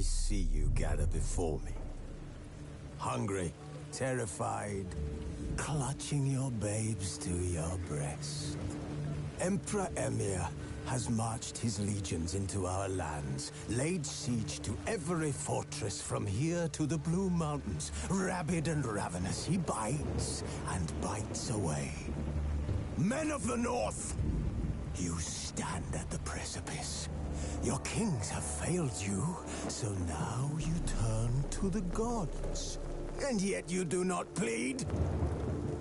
I see you gather before me. Hungry, terrified, clutching your babes to your breast. Emperor Emir has marched his legions into our lands, laid siege to every fortress from here to the Blue Mountains. Rabid and ravenous, he bites and bites away. Men of the North, you stand at the precipice. Your kings have failed you, so now you turn to the gods. And yet you do not plead.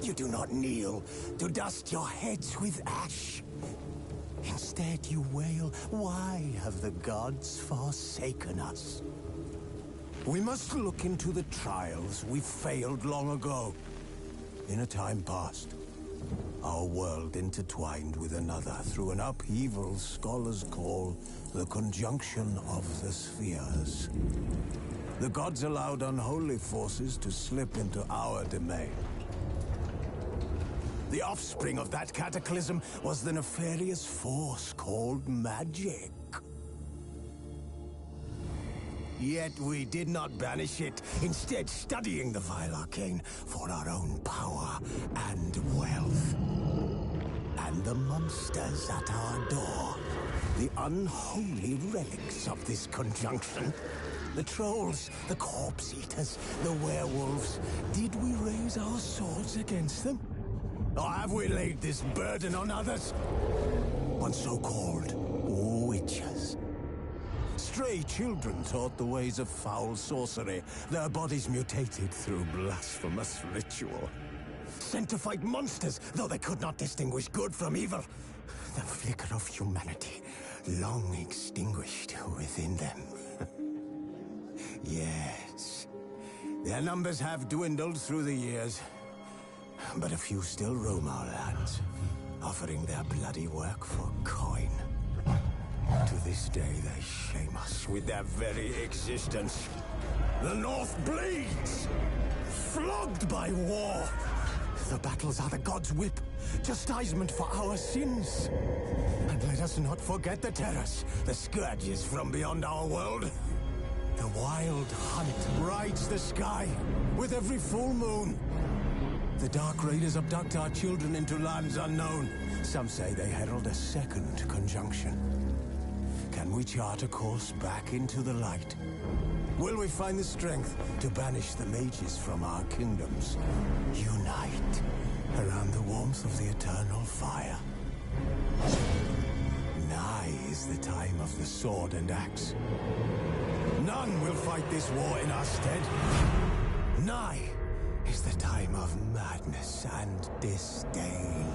You do not kneel to dust your heads with ash. Instead you wail, why have the gods forsaken us? We must look into the trials we failed long ago. In a time past, our world intertwined with another through an upheaval scholars call the conjunction of the spheres. The gods allowed unholy forces to slip into our domain. The offspring of that cataclysm was the nefarious force called magic. Yet we did not banish it, instead studying the vile arcane for our own power and wealth. And the monsters at our door, the unholy relics of this conjunction. The trolls, the corpse eaters, the werewolves. Did we raise our swords against them? Or have we laid this burden on others? On so-called witches. Stray children taught the ways of foul sorcery, their bodies mutated through blasphemous ritual. Sent to fight monsters, though they could not distinguish good from evil. The flicker of humanity, long extinguished within them. Yes, their numbers have dwindled through the years. But a few still roam our lands, offering their bloody work for coin. To this day, they shame us with their very existence. The North bleeds, flogged by war. The battles are the gods' whip, chastisement for our sins. And let us not forget the terrors, the scourges from beyond our world. The wild hunt rides the sky with every full moon. The Dark Raiders abduct our children into lands unknown. Some say they herald a second conjunction. Can we chart a course back into the light? Will we find the strength to banish the mages from our kingdoms? Unite around the warmth of the eternal fire. Nigh is the time of the sword and axe. None will fight this war in our stead. Nigh is the time of madness and disdain.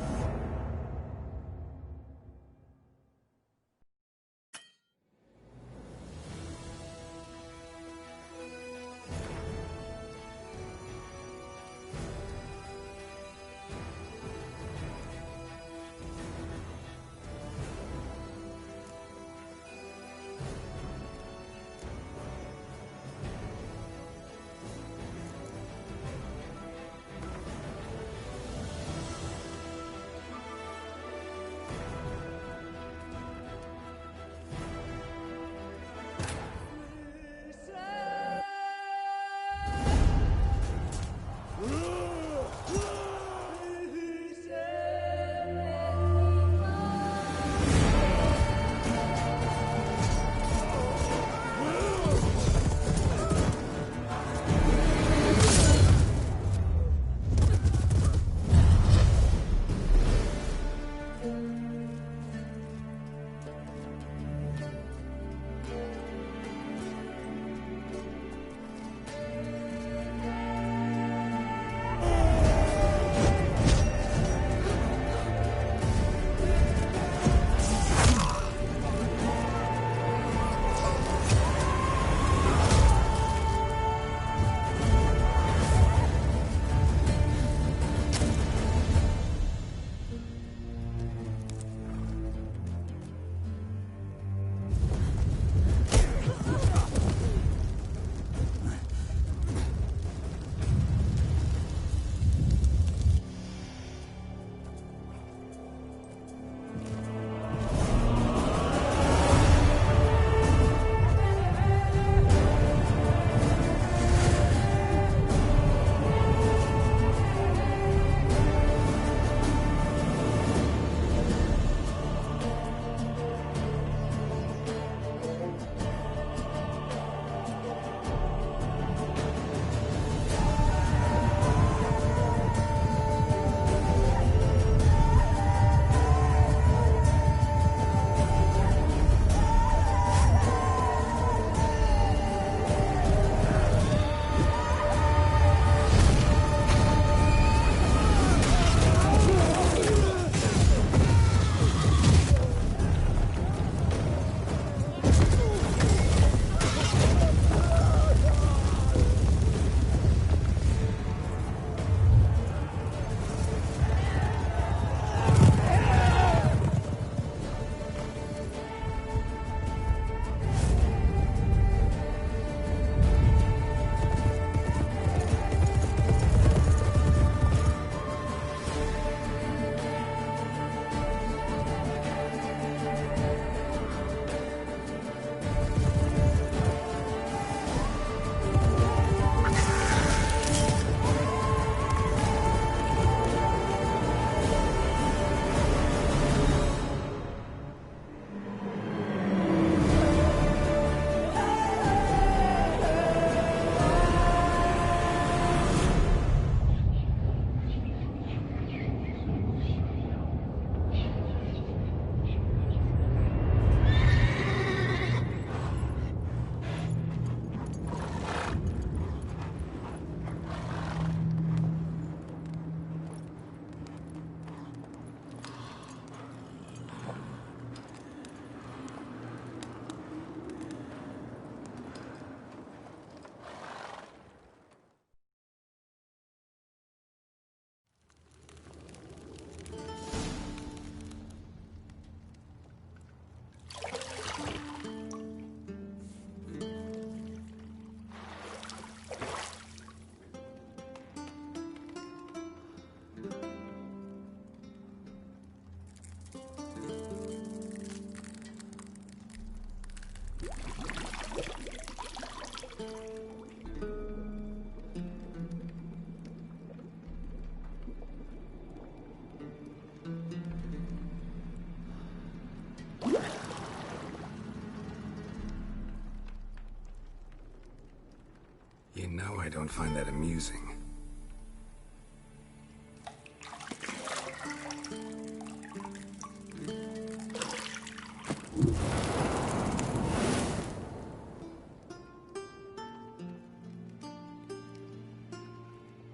No, I don't find that amusing.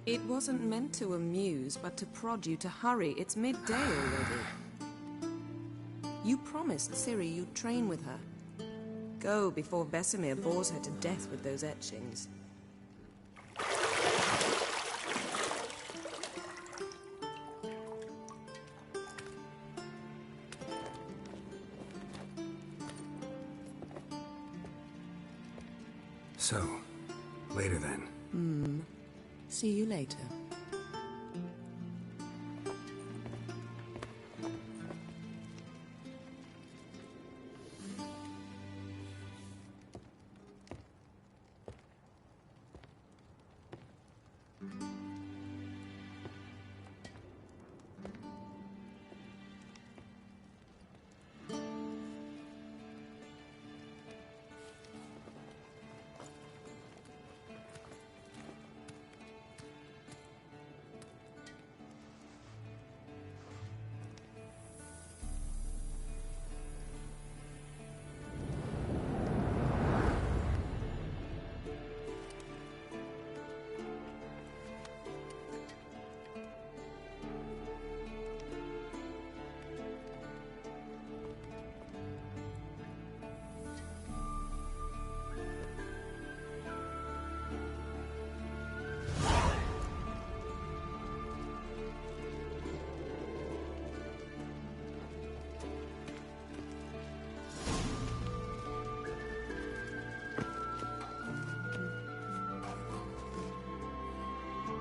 It wasn't meant to amuse, but to prod you to hurry. It's midday already. You promised Ciri you'd train with her. Go before Vesemir bores her to death with those etchings. So, later then. See you later.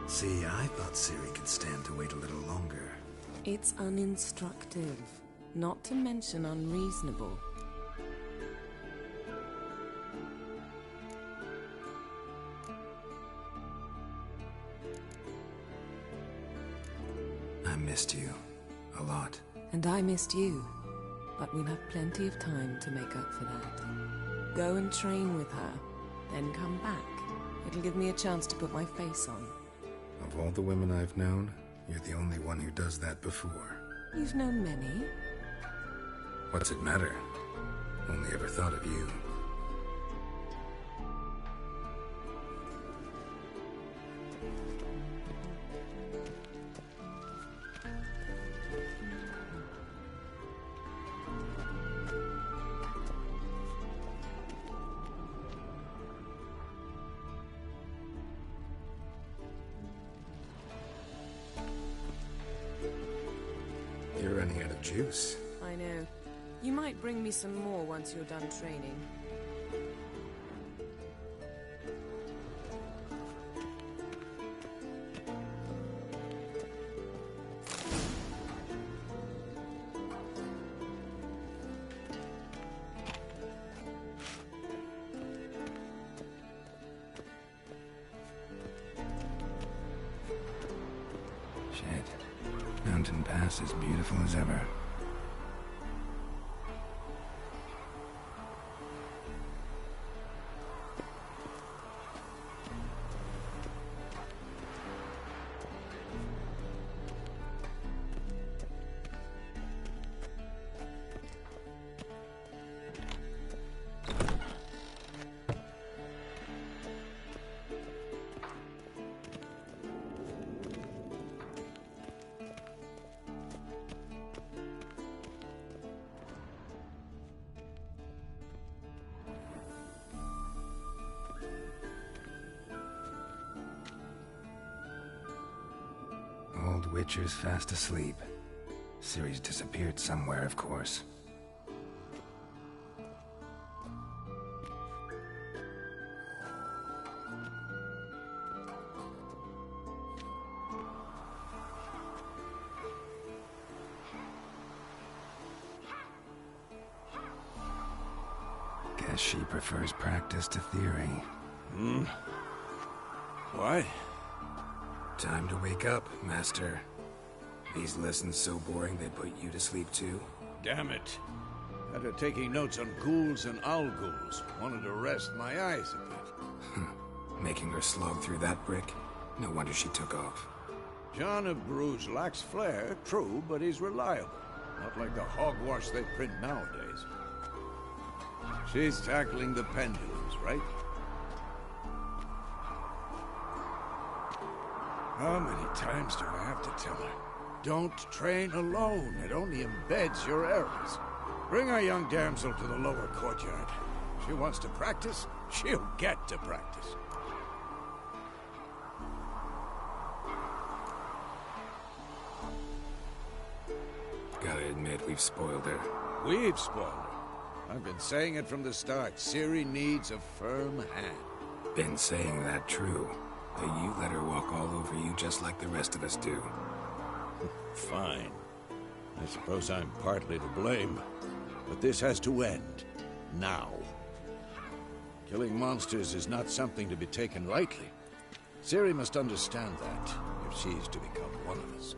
See, I thought Ciri could stand to wait a little longer. It's uninstructive, not to mention unreasonable. I missed you. A lot. And I missed you. But we'll have plenty of time to make up for that. Go and train with her, then come back. It'll give me a chance to put my face on. Of all the women I've known, you're the only one who does that before. You've known many. What's it matter? Only ever thought of you. You're running out of juice. I know. You might bring me some more once you're done training. Shit. Mountain Pass is beautiful as ever. Old Witcher's fast asleep. Ciri's disappeared somewhere, of course. Guess she prefers practice to theory. Why? Time to wake up, Master. These lessons so boring they put you to sleep too? Damn it. After taking notes on ghouls and owl ghouls, wanted to rest my eyes a bit. Making her slog through that brick? No wonder she took off. John of Bruges lacks flair, true, but he's reliable. Not like the hogwash they print nowadays. She's tackling the pendulums, right? How many times do I have to tell her? Don't train alone. It only embeds your errors. Bring our young damsel to the lower courtyard. She wants to practice, she'll get to practice. Gotta admit, we've spoiled her. We've spoiled her. I've been saying it from the start. Ciri needs a firm hand. Been saying that true. But you let her walk all over you just like the rest of us do. Fine. I suppose I'm partly to blame. But this has to end. Now. Killing monsters is not something to be taken lightly. Ciri must understand that, if she's to become one of us.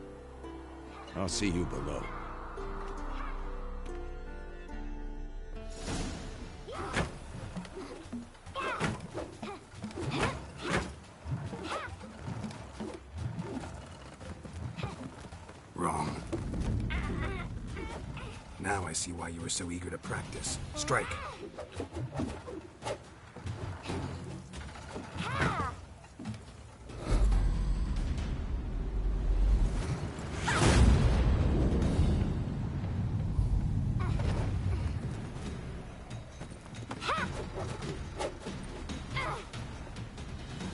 I'll see you below. Wrong. Now I see why you were so eager to practice. Strike.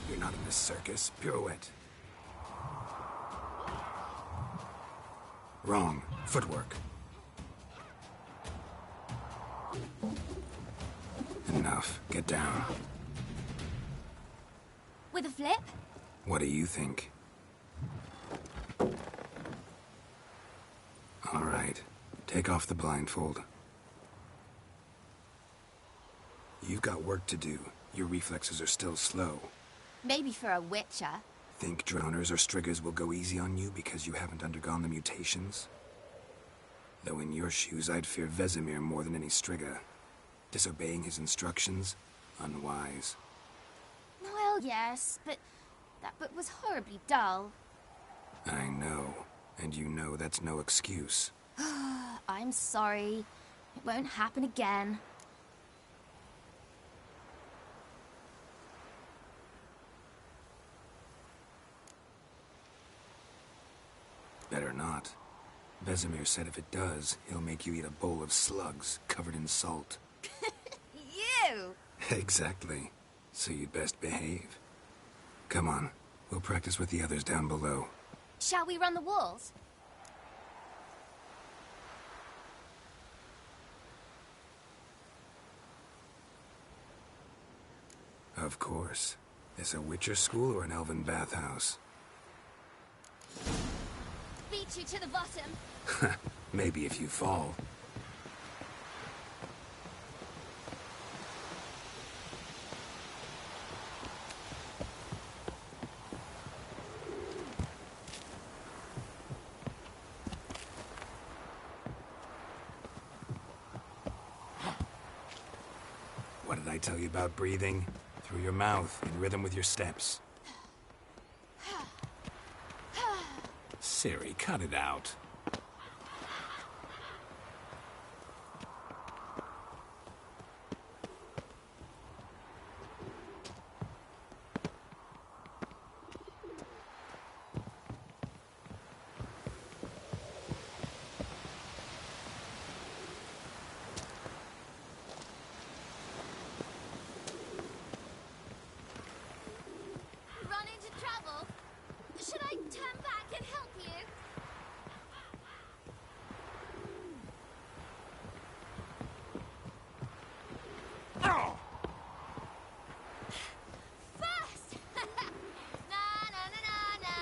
You're not in this circus. Pirouette. Wrong. Footwork. Enough. Get down. With a flip? What do you think? All right. Take off the blindfold. You've got work to do. Your reflexes are still slow. Maybe for a witcher. Think droners or striggers will go easy on you because you haven't undergone the mutations? Though in your shoes, I'd fear Vesemir more than any strigger. Disobeying his instructions? Unwise. Well, yes, but that book was horribly dull. I know. And you know that's no excuse. I'm sorry. It won't happen again. Better not. Vesemir said if it does, he'll make you eat a bowl of slugs covered in salt. You! Exactly. So you'd best behave. Come on. We'll practice with the others down below. Shall we run the walls? Of course. Is a Witcher school or an elven bathhouse? Beat you to the bottom. Maybe if you fall. What did I tell you about breathing? Through your mouth, in rhythm with your steps. Ciri, cut it out. Run into trouble? Should I turn back and help you? First! Na na na na na.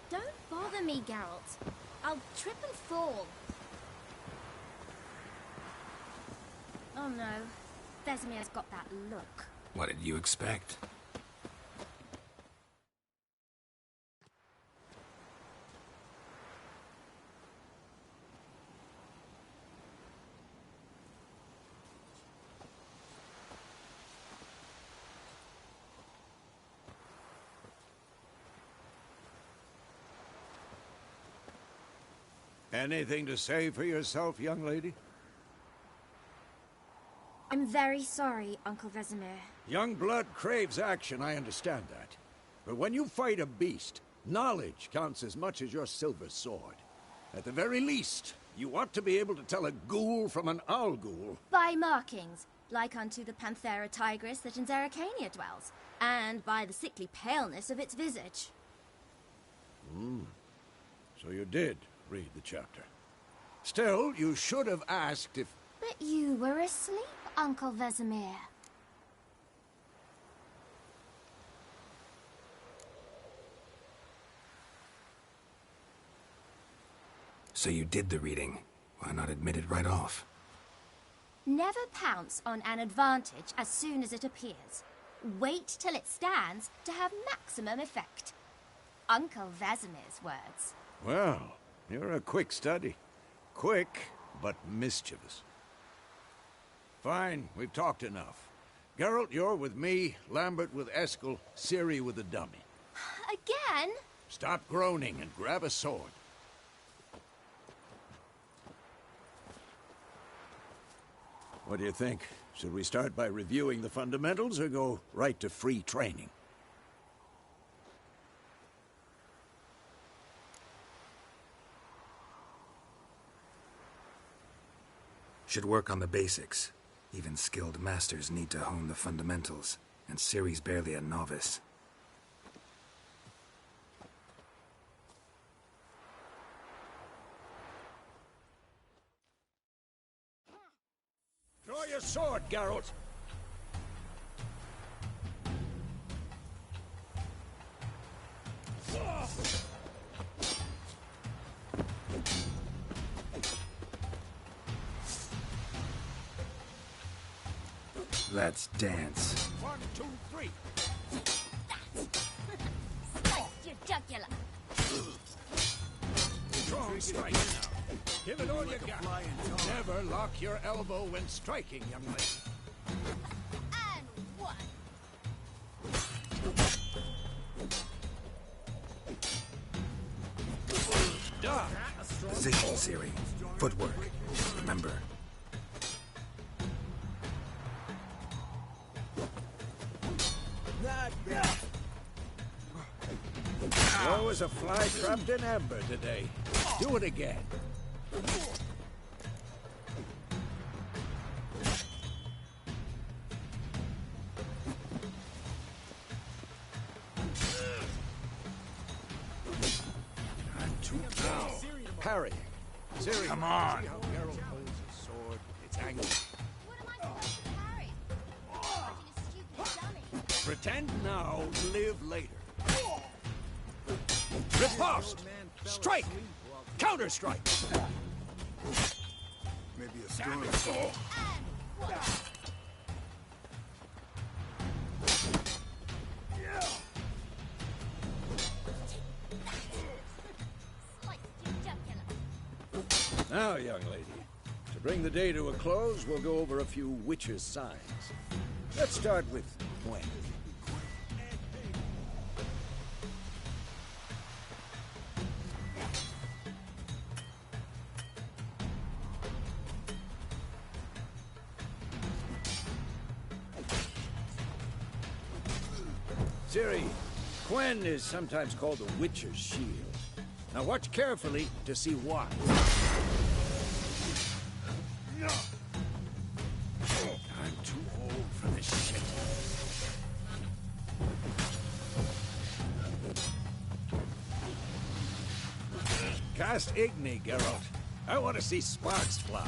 Don't bother me, Geralt. I'll trip and fall. Oh no, Vesemir's got that look. What did you expect? Anything to say for yourself, young lady? I'm very sorry, Uncle Vesemir. Young blood craves action, I understand that. But when you fight a beast, knowledge counts as much as your silver sword. At the very least, you ought to be able to tell a ghoul from an owl ghoul. By markings, like unto the Panthera tigris that in Zeracania dwells, and by the sickly paleness of its visage. So you did read the chapter. Still, you should have asked if... But you were asleep, Uncle Vesemir. So you did the reading. Why not admit it right off? Never pounce on an advantage as soon as it appears. Wait till it stands to have maximum effect. Uncle Vesemir's words. Well, you're a quick study. Quick, but mischievous. Fine, we've talked enough. Geralt, you're with me, Lambert with Eskel, Ciri with the dummy. Again? Stop groaning and grab a sword. What do you think? Should we start by reviewing the fundamentals or go right to free training? Should work on the basics. Even skilled masters need to hone the fundamentals, and Ciri's barely a novice. Draw your sword, Geralt! Let's dance. 1, 2, 3. Sliced your jugular. Strong strike now. Give it all you got. Never lock your elbow when striking, young lady. And one. Done. Position, Ciri. Footwork. Remember. Slow as a fly trapped in amber today. Do it again. I'm too now. Parry. Ciri, Come on. See how Geralt holds his sword? It's angry. What am I supposed to parry? Fighting a stupid dummy. Pretend now, live later. Riposte! Strike! Counter-strike! Maybe a storm. Sliced your jugular. Now, young lady, to bring the day to a close, we'll go over a few witches' signs. Let's start with Gwen. Ciri, Gwen is sometimes called the Witcher's Shield. Now watch carefully to see why. I'm too old for this shit. Cast Igni, Geralt. I want to see sparks fly.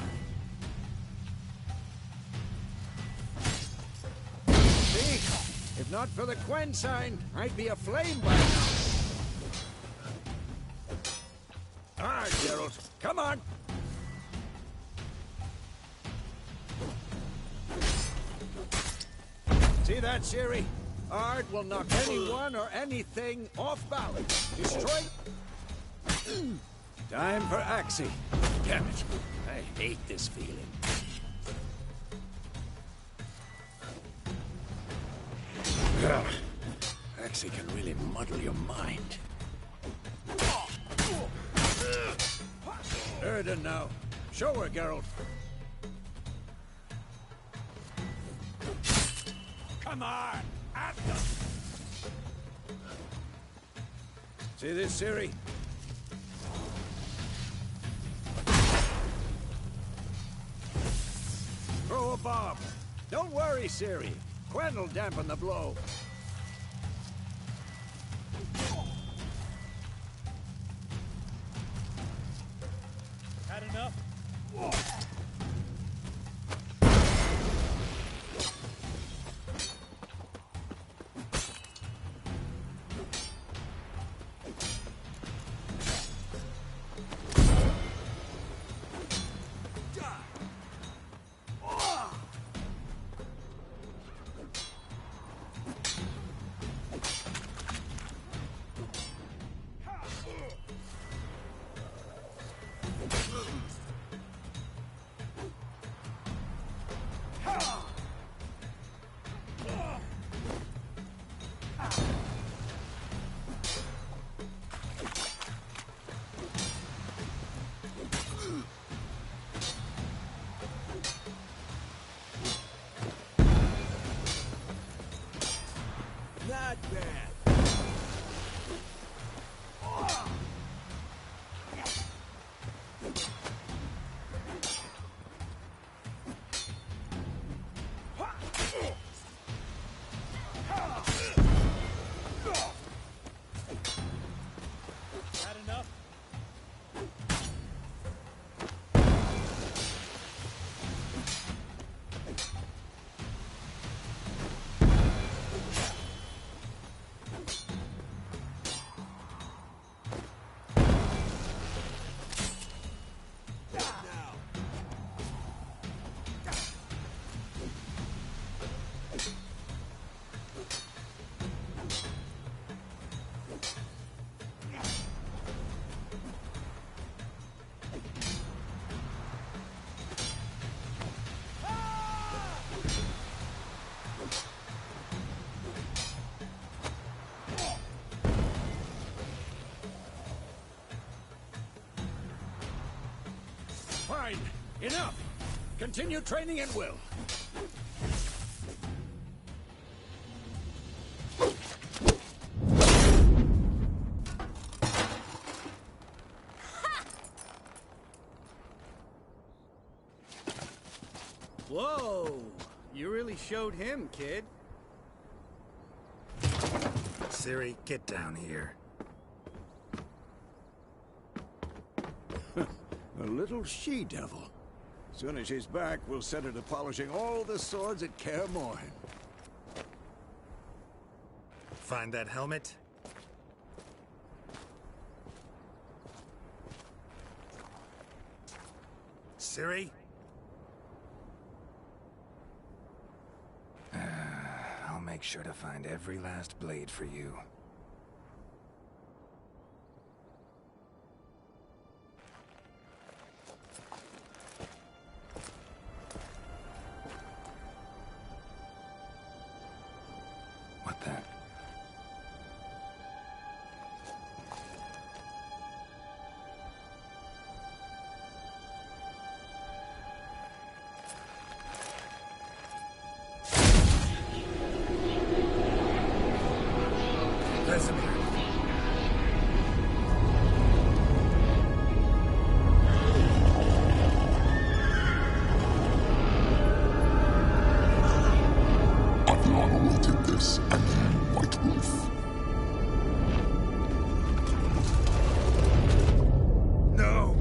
See? If not for the Quen sign, I'd be aflame by now. Ah, Geralt, come on! See that, Ciri? Ard will knock anyone or anything off balance. Destroy... Time for Axie. Damn it. I hate this feeling. Ugh. Axie can really muddle your mind. Sheridan now. Show her, Geralt. Come on! At them! See this, Ciri? Throw a bomb. Don't worry, Ciri. Gwen'll dampen the blow. Had enough? Not bad. Had enough? Fine. Enough. Continue training at will. Whoa! You really showed him, kid. Ciri, get down here. A little she-devil. Soon as she's back, we'll set her to polishing all the swords at Kaer Morhen. Find that helmet? Ciri? I'll make sure to find every last blade for you. What the? Vesemir. Adriana will take this, and you, White Wolf. No!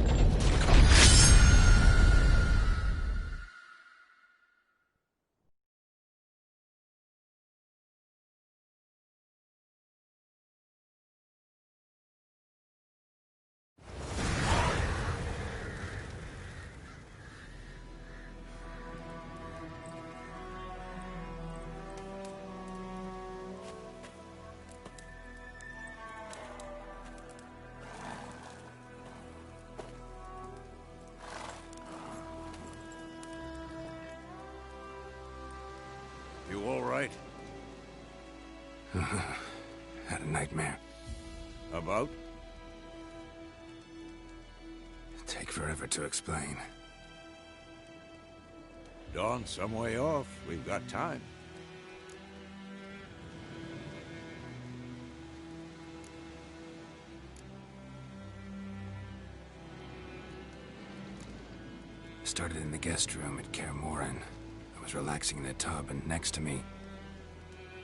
You all right? Had a nightmare. About? Take forever to explain. Dawn's some way off. We've got time. Started in the guest room at Kaer Morhen. I was relaxing in a tub, and next to me...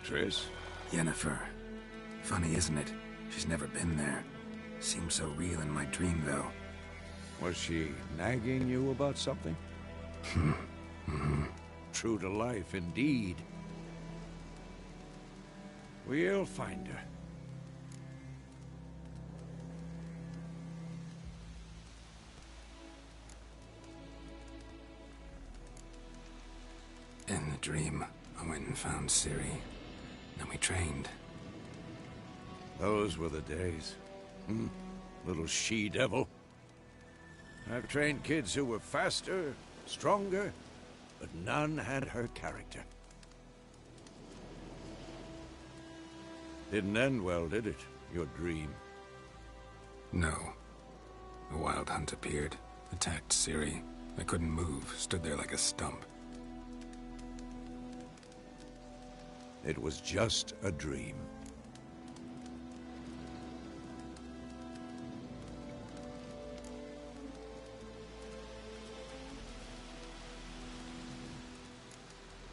Triss? Yennefer. Funny, isn't it? She's never been there. Seemed so real in my dream, though. Was she nagging you about something? True to life, indeed. We'll find her. In the dream, I went and found Ciri. Then we trained. Those were the days. Little she-devil. I've trained kids who were faster, stronger, but none had her character. Didn't end well, did it? Your dream? No. A wild hunt appeared, attacked Ciri. I couldn't move, stood there like a stump. It was just a dream.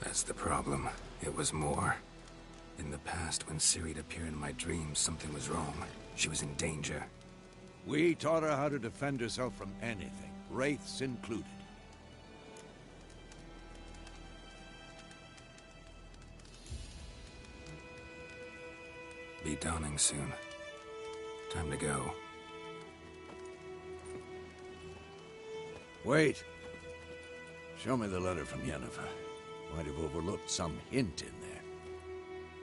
That's the problem. It was more. In the past, when Ciri'd appear in my dreams, something was wrong. She was in danger. We taught her how to defend herself from anything, wraiths included. Be dawning soon. Time to go. Wait. Show me the letter from Yennefer. Might have overlooked some hint in there.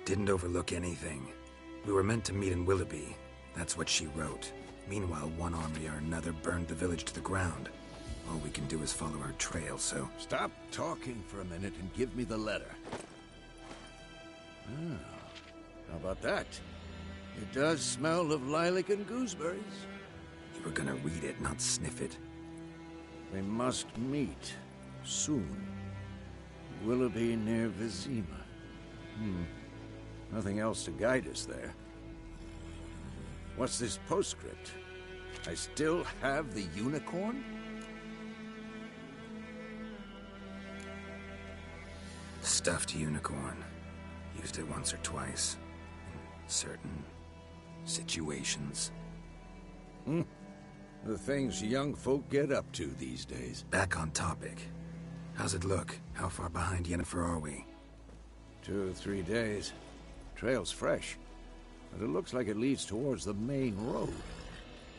Didn't overlook anything. We were meant to meet in Willoughby. That's what she wrote. Meanwhile, one army or another burned the village to the ground. All we can do is follow her trail, so... Stop talking for a minute and give me the letter. How about that? It does smell of lilac and gooseberries. You were gonna read it, not sniff it. We must meet. Soon. Willoughby near Vizima. Nothing else to guide us there. What's this postscript? I still have the unicorn? Stuffed unicorn. Used it once or twice. In certain situations. The things young folk get up to these days. Back on topic. How's it look? How far behind Yennefer are we? 2 or 3 days. Trail's fresh, but it looks like it leads towards the main road.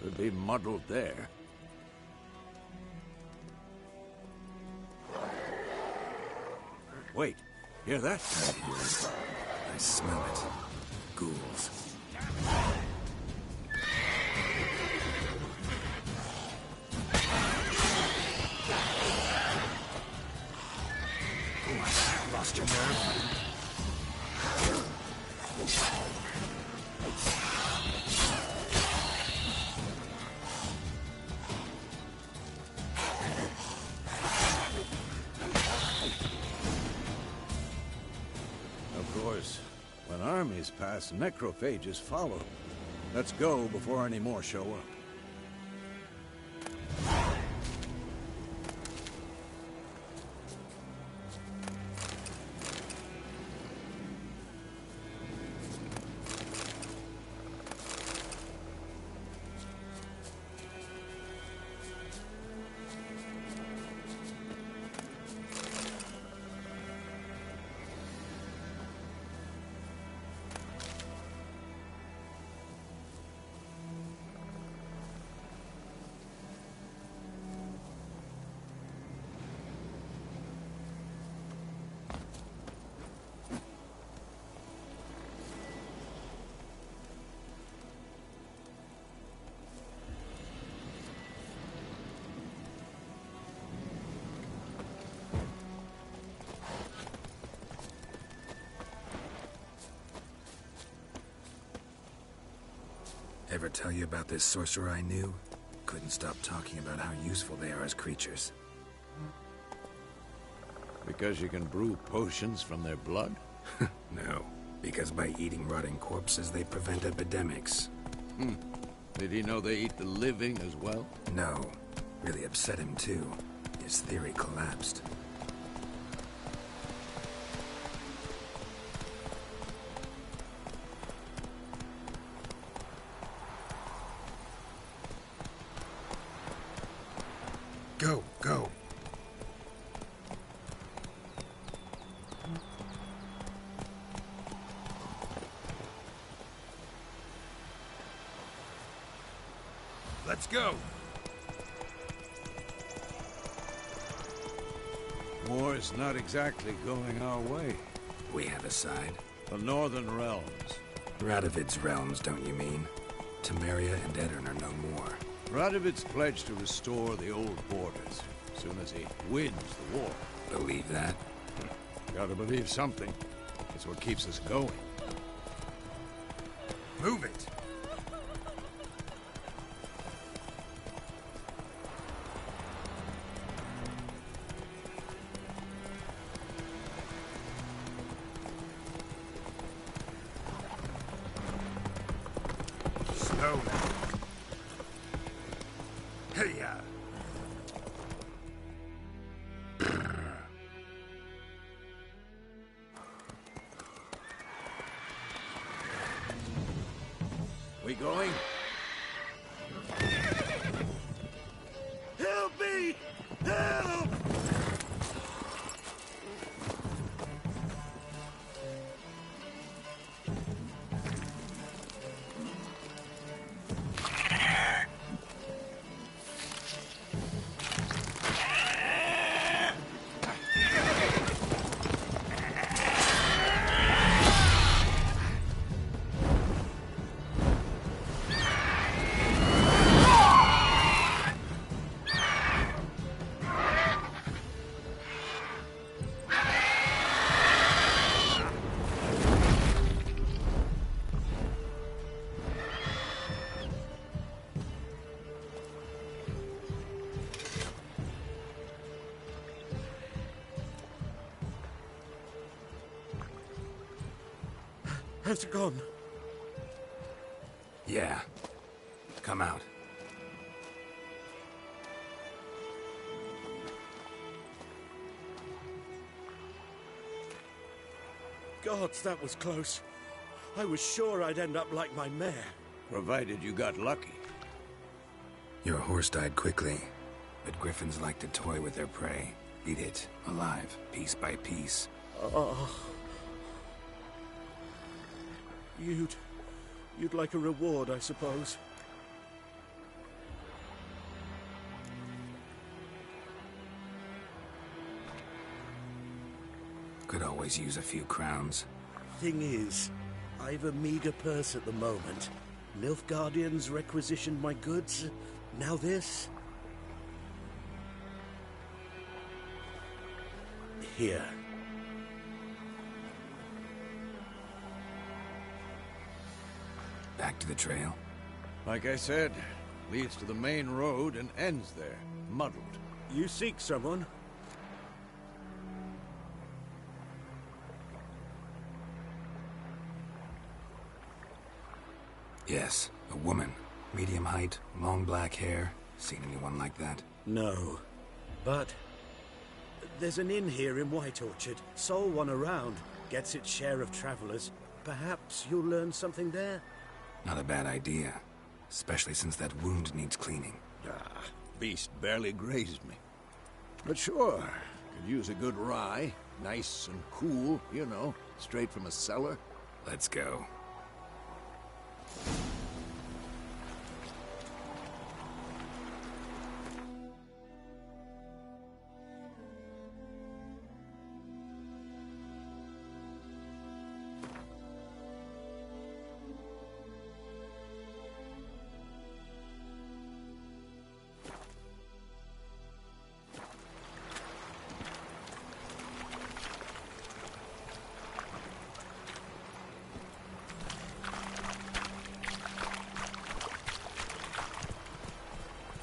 Could be muddled there. Wait, hear that? I hear it. I smell it. Ghouls. Lost your nerve? Of course, when armies pass, necrophages follow. Let's go before any more show up. Ever tell you about this sorcerer I knew? couldn't stop talking about how useful they are as creatures. Because you can brew potions from their blood? No, because by eating rotting corpses, they prevent epidemics. Did he know they eat the living as well? No. Really upset him, too. His theory collapsed. Go, go. Let's go. War's not exactly going our way. We have a side. The Northern Realms. Radovid's realms, don't you mean? Temeria and Edirn are no more. Radovid's pledged to restore the old borders as soon as he wins the war. Believe that? Gotta believe something. It's what keeps us going. Move it! Slowly. Hey-ya! We going? Help me! Help! Has it gone? Yeah. Come out. Gods, that was close. I was sure I'd end up like my mare. Provided you got lucky. Your horse died quickly, but griffins like to toy with their prey. Eat it, alive, piece by piece. Oh. You'd like a reward, I suppose. Could always use a few crowns. Thing is, I've a meager purse at the moment. Nilfgaardians requisitioned my goods. Now this. Here. Back to the trail. Like I said, leads to the main road and ends there, muddled. You seek someone? Yes, a woman. Medium height, long black hair. Seen anyone like that? No. But there's an inn here in White Orchard. Sole one around. Gets its share of travelers. Perhaps you'll learn something there? Not a bad idea. Especially since that wound needs cleaning. Beast barely grazed me. But sure, could use a good rye. Nice and cool, you know, straight from a cellar. Let's go.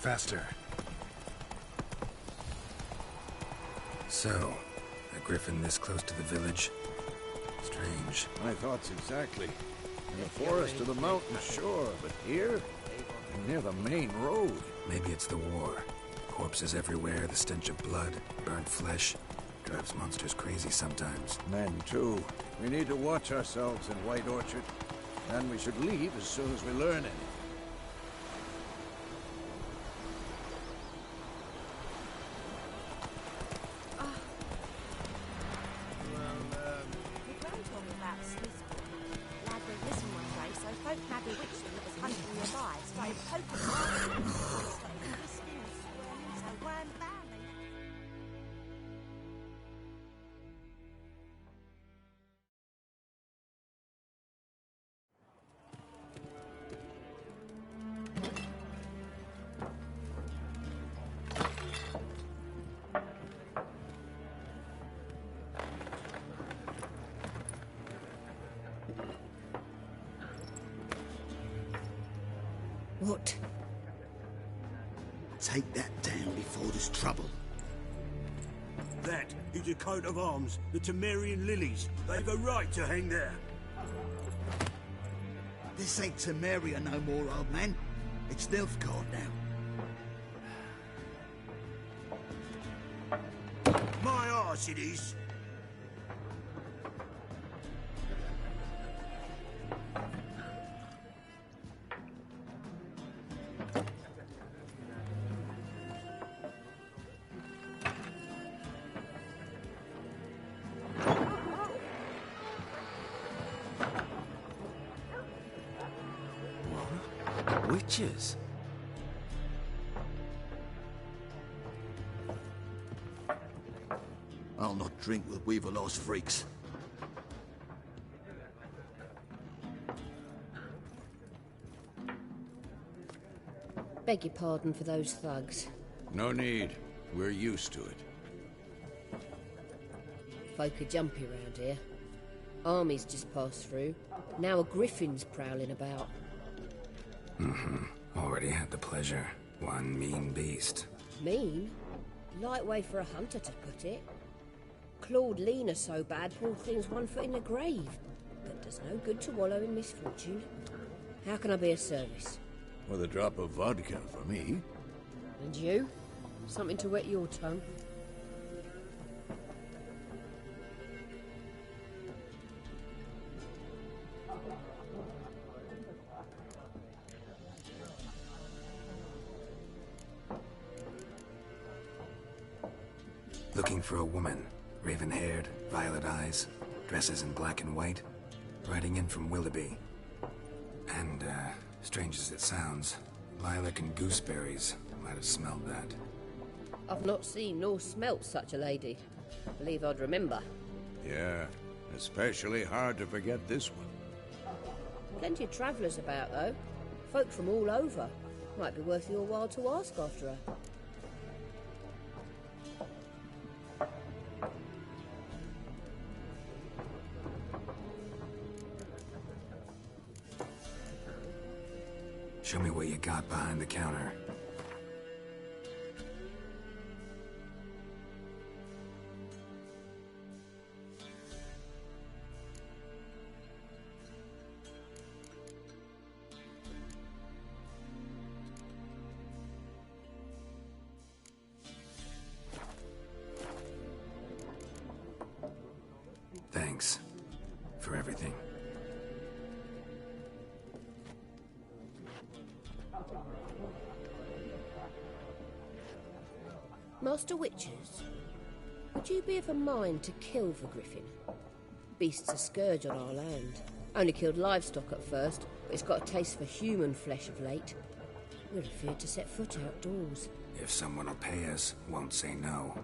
Faster. So, a griffin this close to the village? Strange. My thoughts exactly. In the forest or the mountain, sure, but here? Near the main road. Maybe it's the war. Corpses everywhere, the stench of blood, burnt flesh. Drives monsters crazy sometimes. Men, too. We need to watch ourselves in White Orchard. And we should leave as soon as we learn anything. My grand told me about Smith's lad went missing one day, so folk nabbed a witch that was hunting nearby, started poking around, started whistling and swearing, so wham bam. What? Take that down before there's trouble. That is a coat of arms, the Temerian lilies. They've a right to hang there. This ain't Temeria no more, old man. It's Nilfgaard now. My arse it is. Witches? I'll not drink with Weaverlaw's freaks. Beg your pardon for those thugs. No need. We're used to it. Folk are jumpy round here. Armies just passed through. Now a griffin's prowling about. Already had the pleasure. One mean beast. Mean? Light way for a hunter to put it. Clawed Lena so bad, poor thing's 1 foot in the grave. But does no good to wallow in misfortune. How can I be of service? With a drop of vodka for me. And you? Something to wet your tongue? Looking for a woman. Raven-haired, violet eyes, dresses in black and white. Riding in from Willoughby. And, strange as it sounds, lilac and gooseberries might have smelled that. I've not seen nor smelt such a lady. Believe I'd remember. Yeah, especially hard to forget this one. Plenty of travellers about, though. Folk from all over. Might be worth your while to ask after her. Show me what you got behind the counter. Thanks for everything. Master Witchers, would you be of a mind to kill the griffin? Beast's a scourge on our land. Only killed livestock at first, but it's got a taste for human flesh of late. We're afraid to set foot outdoors. If someone will pay us, won't say no.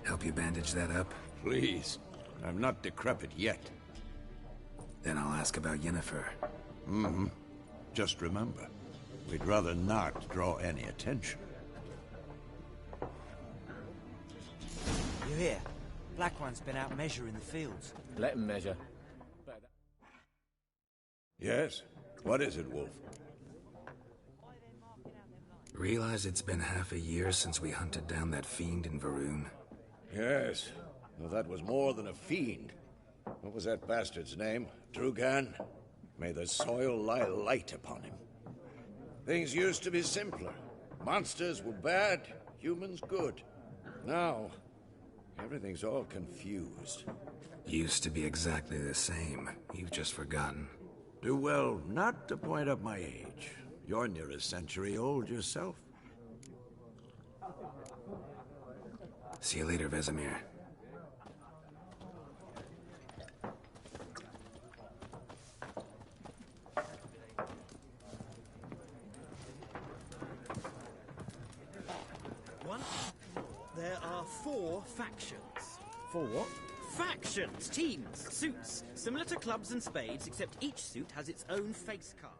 Help you bandage that up? Please. I'm not decrepit yet. Then I'll ask about Yennefer. Just remember, we'd rather not draw any attention. You hear? Black One's been out measuring the fields. Let him measure. Yes? What is it, Wolf? Realize it's been half a year since we hunted down that fiend in Varun? Yes. Well, that was more than a fiend. What was that bastard's name? Drugan? May the soil lie light upon him. Things used to be simpler. Monsters were bad, humans good. Now, everything's all confused. Used to be exactly the same. You've just forgotten. Do well not to point up my age. You're near a century old yourself. See you later, Vesemir. There are 4 factions. 4 what? Factions! Teams! Suits! Similar to clubs and spades, except each suit has its own face card.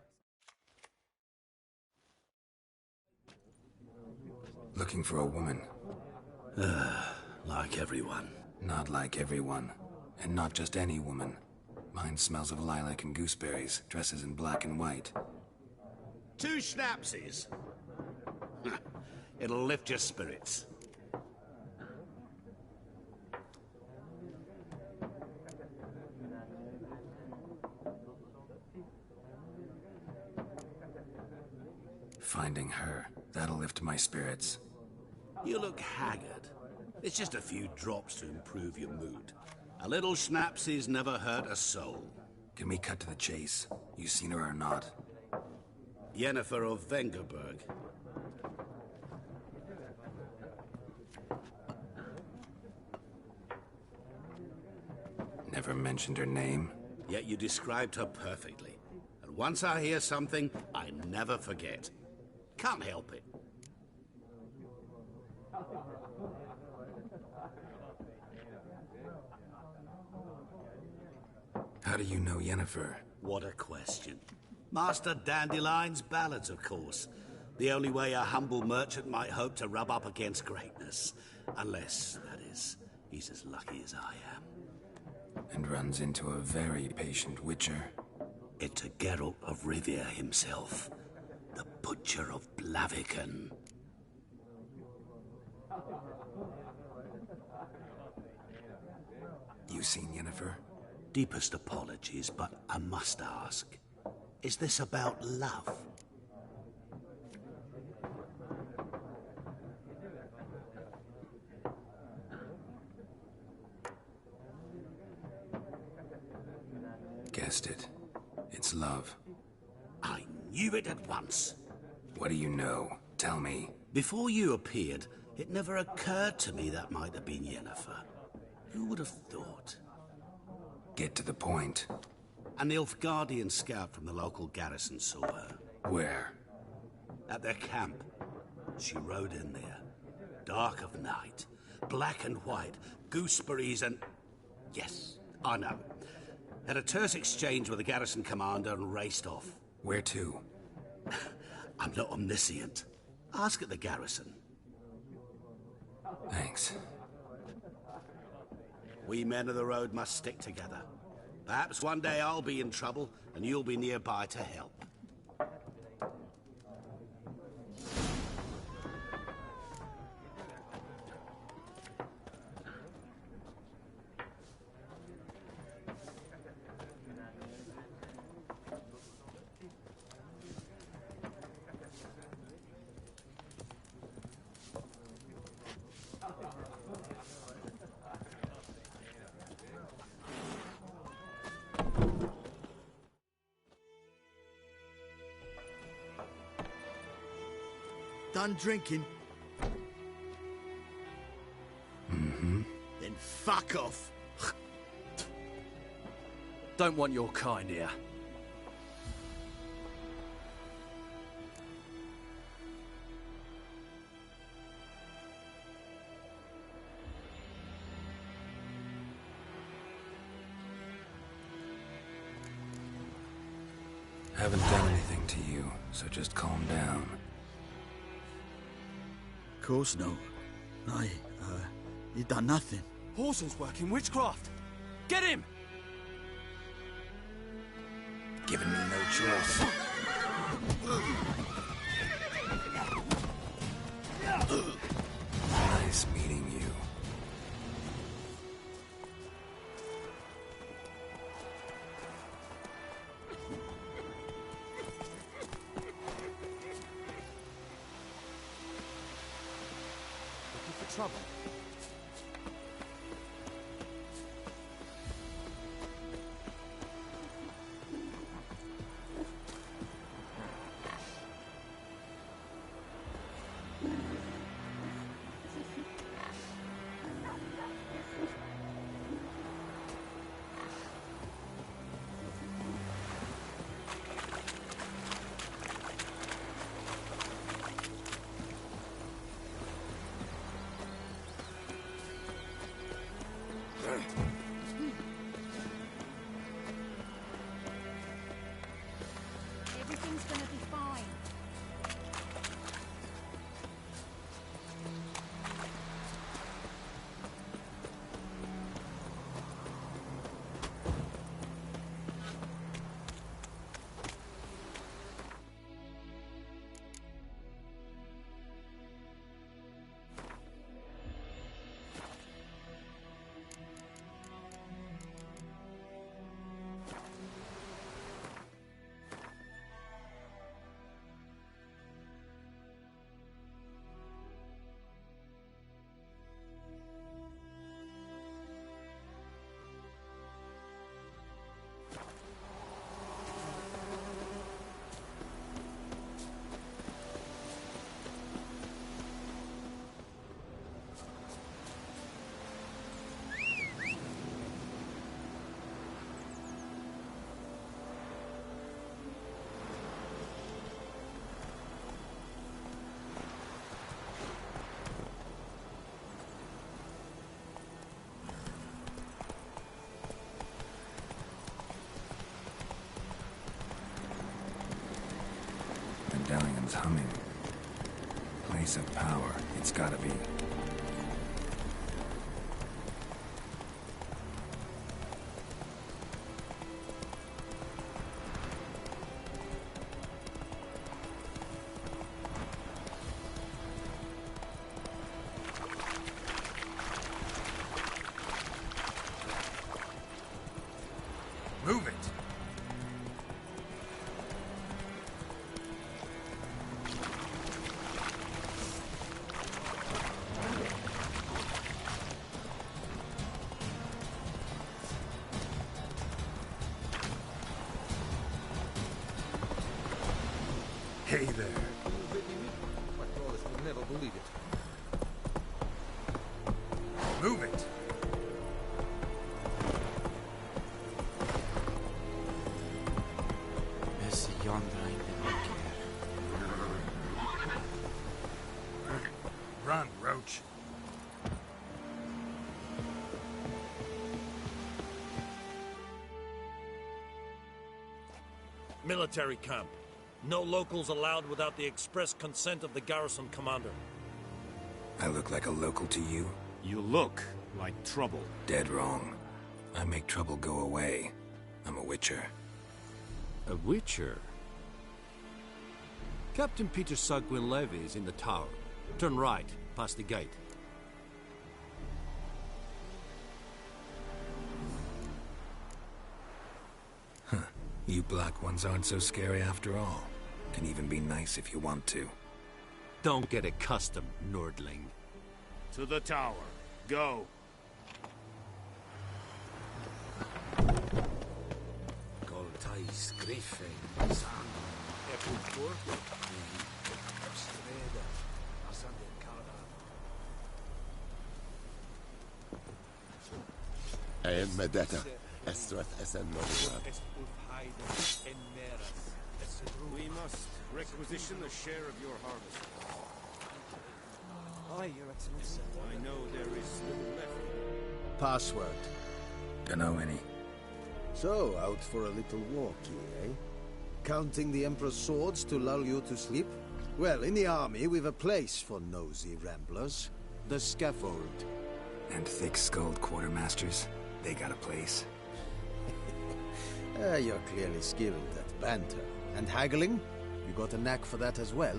Looking for a woman. Like everyone. Not like everyone. And not just any woman. Mine smells of lilac and gooseberries, dresses in black and white. 2 schnapsies. It'll lift your spirits. Finding her, that'll lift my spirits. You look haggard. It's just a few drops to improve your mood. A little schnapsies never hurt a soul. Can we cut to the chase? You seen her or not? Yennefer of Vengerberg. Never mentioned her name. Yet you described her perfectly. And once I hear something, I never forget. Can't help it. How do you know Yennefer? What a question. Master Dandelion's ballads, of course. The only way a humble merchant might hope to rub up against greatness. Unless, that is, he's as lucky as I am. And runs into a very patient witcher. It's Geralt of Rivia himself. The Butcher of Blaviken. You seen Yennefer? Deepest apologies, but I must ask. Is this about love? Guessed it. It's love. I knew it at once. What do you know? Tell me. Before you appeared, it never occurred to me that might have been Yennefer. Who would have thought? Get to the point. An Nilfgaardian scout from the local garrison saw her. Where? At their camp. She rode in there. Dark of night. Black and white. Gooseberries and... Yes, I know. Had a terse exchange with the garrison commander and raced off. Where to? I'm not omniscient. Ask at the garrison. Thanks. We men of the road must stick together. Perhaps one day I'll be in trouble, and you'll be nearby to help. Done drinking? Mm-hmm. Then fuck off. Don't want your kind here. Haven't done anything to you, so just calm down. Of course not. You done nothing. Horson's working witchcraft. Get him! Giving me no choice. Nice meeting you. Looking for trouble. Everything's gonna be fine. Medallion's humming. Place of power. It's gotta be. Move it! Hey there. You'll never believe it. Move it! Run, Roach. Military camp. No locals allowed without the express consent of the garrison commander. I look like a local to you? You look like trouble. Dead wrong. I make trouble go away. I'm a witcher. A witcher? Captain Peter Sagwin Levy is in the tower. Turn right, past the gate. Huh. You black ones aren't so scary after all. Can even be nice if you want to. Don't get accustomed, Nordling. To the tower. Go. Coltais Griffin, Medetta, Estrath Essen We must requisition a share of your harvest. Aye, Your Excellency. I know there is little left. Password. Dunno any. So, out for a little walk here, eh? Counting the Emperor's swords to lull you to sleep? Well, in the army, we've a place for nosy ramblers. The scaffold. And thick-skulled quartermasters, they got a place. You're clearly skilled at banter. And haggling? You got a knack for that as well?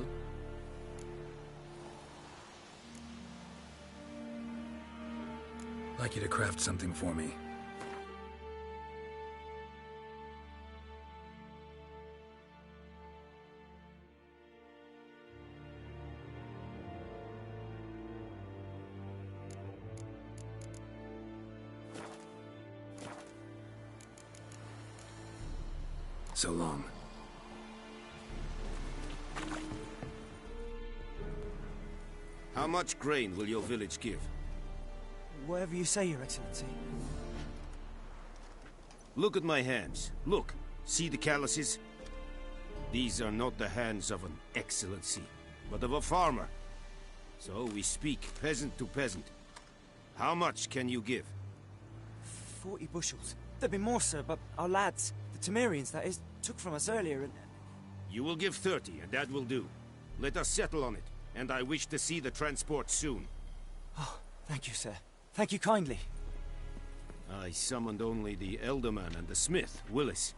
Like you to craft something for me. So long. How much grain will your village give? Whatever you say, Your Excellency. Look at my hands. Look. See the calluses? These are not the hands of an excellency, but of a farmer. So we speak peasant to peasant. How much can you give? 40 bushels. There'd be more, sir, but our lads, the Temerians, that is, took from us earlier and... You will give 30, and that will do. Let us settle on it, and I wish to see the transport soon. Oh, thank you, sir. Thank you kindly. I summoned only the Elderman and the smith, Willis.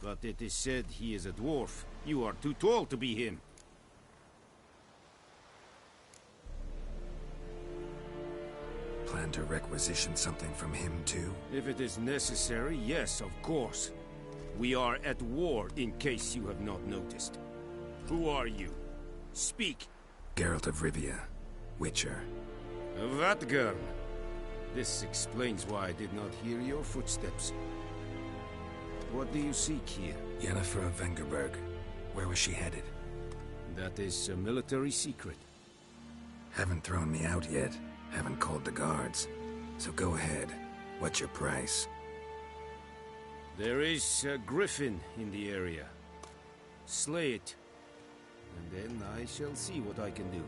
But it is said he is a dwarf. You are too tall to be him. Plan to requisition something from him, too? If it is necessary, yes, of course. We are at war, in case you have not noticed. Who are you? Speak. Geralt of Rivia, Witcher. Vatgern. This explains why I did not hear your footsteps. What do you seek here? Yennefer of Vengerberg. Where was she headed? That is a military secret. Haven't thrown me out yet. Haven't called the guards. So go ahead. What's your price? There is a griffin in the area. Slay it. And then I shall see what I can do.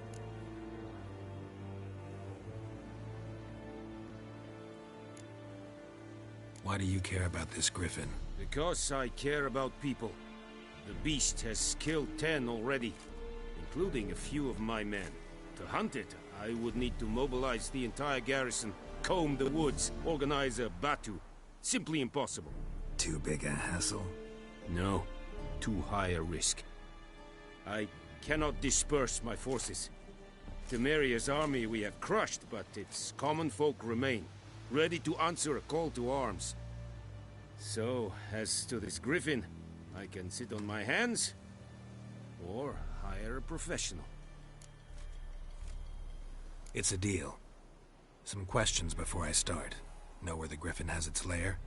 Why do you care about this griffin? Because I care about people. The beast has killed 10 already, including a few of my men. To hunt it, I would need to mobilize the entire garrison, comb the woods, organize a batu. Simply impossible. Too big a hassle? No, too high a risk. I cannot disperse my forces. Temeria's army we have crushed, but its common folk remain, ready to answer a call to arms. So, as to this griffin, I can sit on my hands, or hire a professional. It's a deal. Some questions before I start. Know where the griffin has its lair?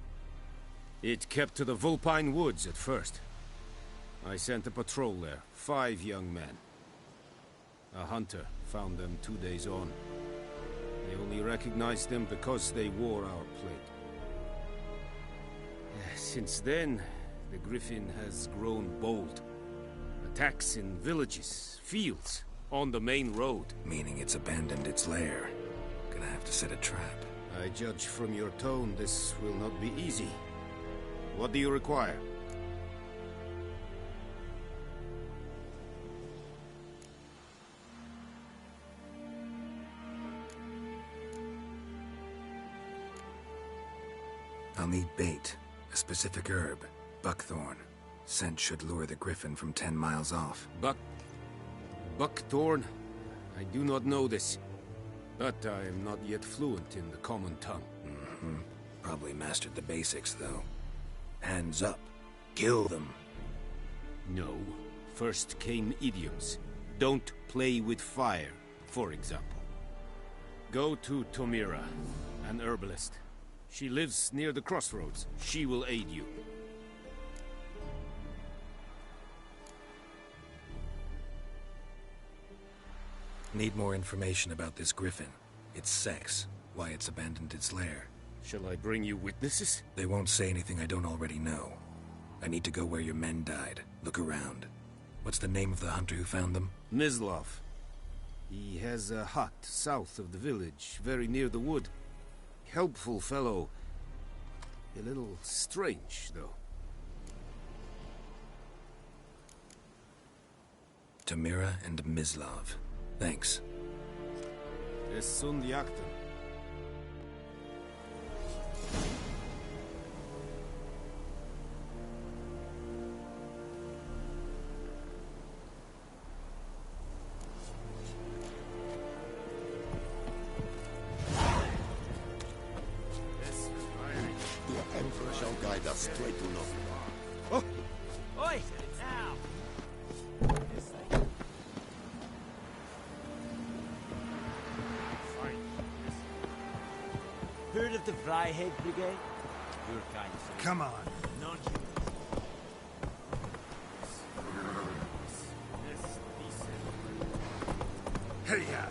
It kept to the Vulpine Woods at first. I sent a patrol there, 5 young men. A hunter found them 2 days on. They only recognized them because they wore our plate. Since then, the griffin has grown bold. Attacks in villages, fields, on the main road. Meaning it's abandoned its lair. Gonna have to set a trap. I judge from your tone this will not be easy. What do you require? I'll need bait, a specific herb, buckthorn. Scent should lure the griffin from 10 miles off. Buckthorn? I do not know this, but I am not yet fluent in the common tongue. Probably mastered the basics, though. Hands up. Kill them. No. First came idioms. Don't play with fire, for example. Go to Tomira, an herbalist. She lives near the crossroads. She will aid you. Need more information about this griffin. Its sex, why it's abandoned its lair. Shall I bring you witnesses? They won't say anything I don't already know. I need to go where your men died. Look around. What's the name of the hunter who found them? Mislav. He has a hut south of the village, very near the wood. Helpful fellow. A little strange, though. Tamira and Mislav. Thanks. Es sund jakten. Oh! Oi! Now! Heard of the Fryhead Brigade? Your kind, sir. Come on. Not you. Hey, yeah.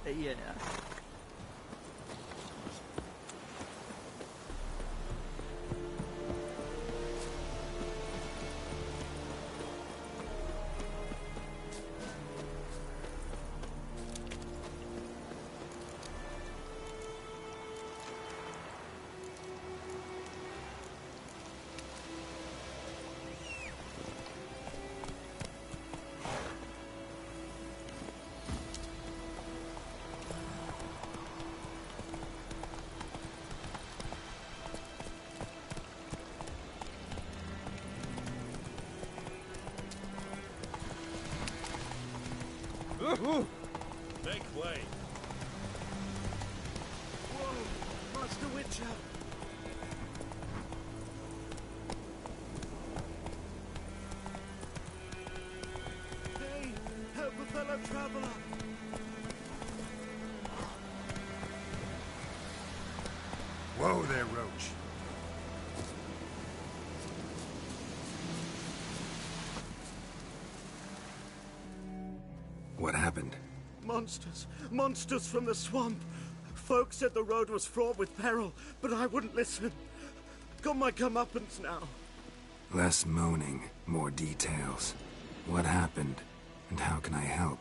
Yeah. Make way. Whoa! Master Witcher! Hey, help a fellow traveler. Whoa there, Roach. What happened? Monsters. Monsters from the swamp. Folks said the road was fraught with peril, but I wouldn't listen. Got my comeuppance now. Less moaning, more details. What happened, and how can I help?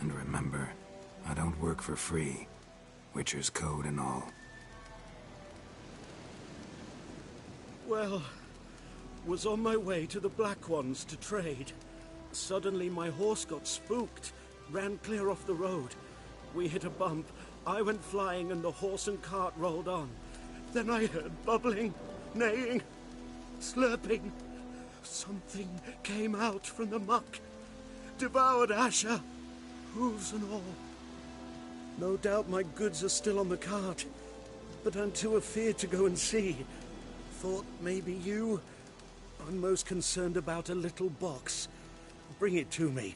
And remember, I don't work for free. Witcher's code and all. Well, was on my way to the Black Ones to trade. Suddenly my horse got spooked, ran clear off the road. We hit a bump, I went flying and the horse and cart rolled on. Then I heard bubbling, neighing, slurping. Something came out from the muck, devoured Asher, hooves and all. No doubt my goods are still on the cart, but I'm too afeard to go and see. Thought maybe you. I'm most concerned about a little box. Bring it to me.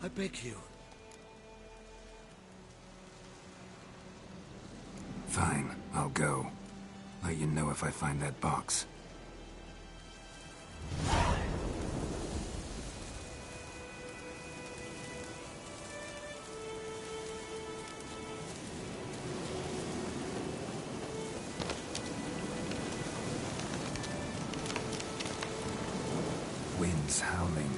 I beg you. Fine, I'll go. Let you know if I find that box. Wind's howling.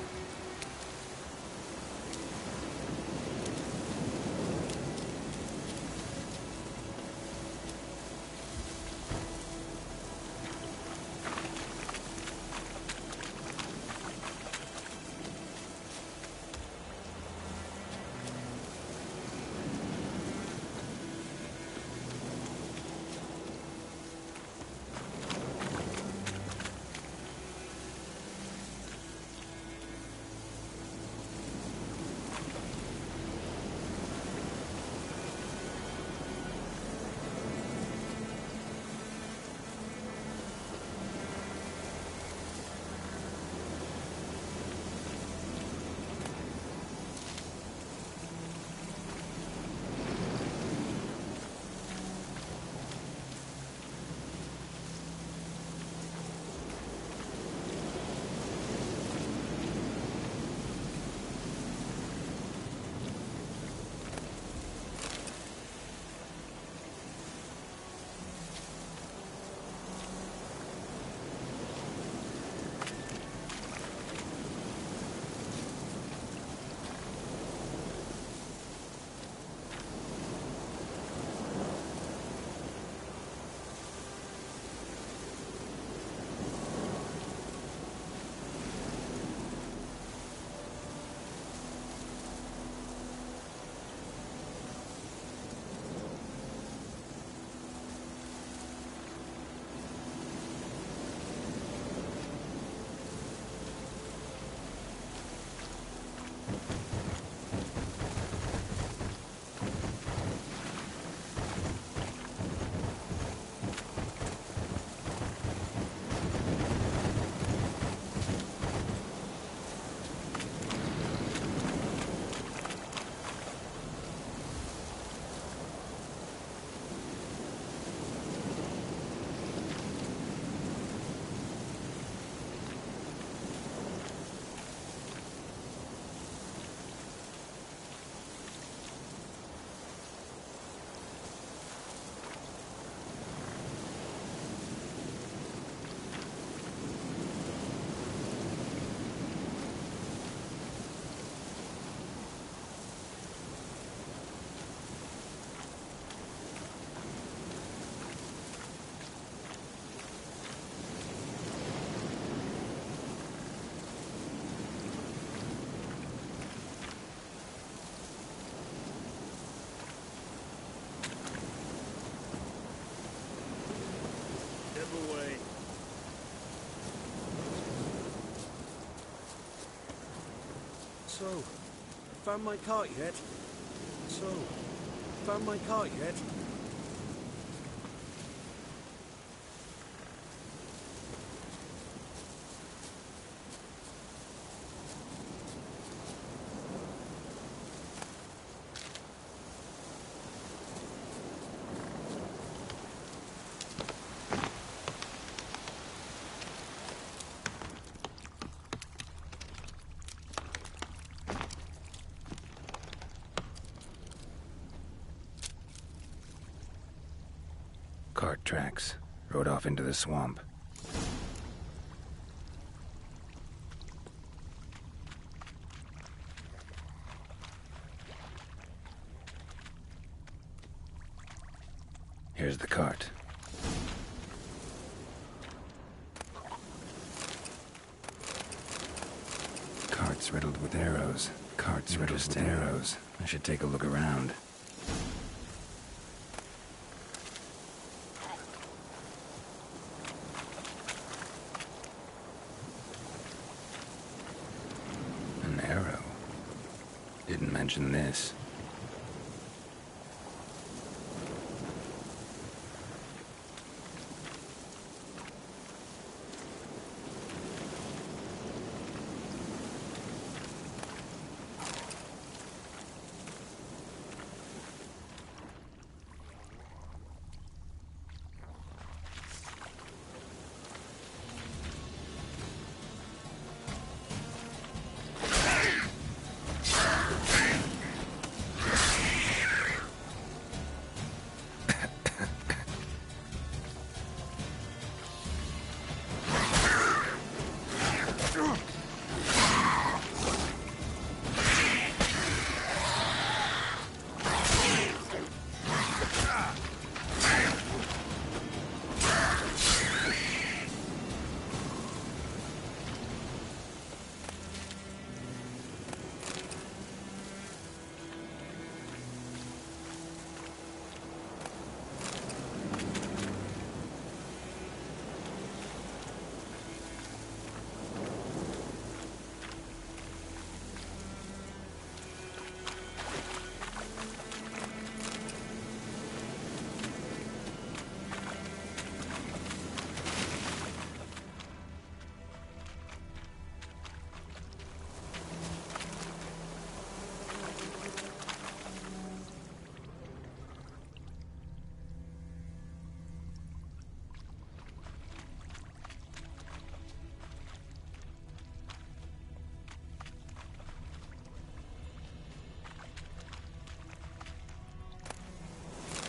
So, found my cart yet? So, found my cart yet? Cart tracks. Rode off into the swamp. Here's the cart. Cart's riddled with arrows. Cart's riddled with arrows. I should take a look around. An arrow. Didn't mention this.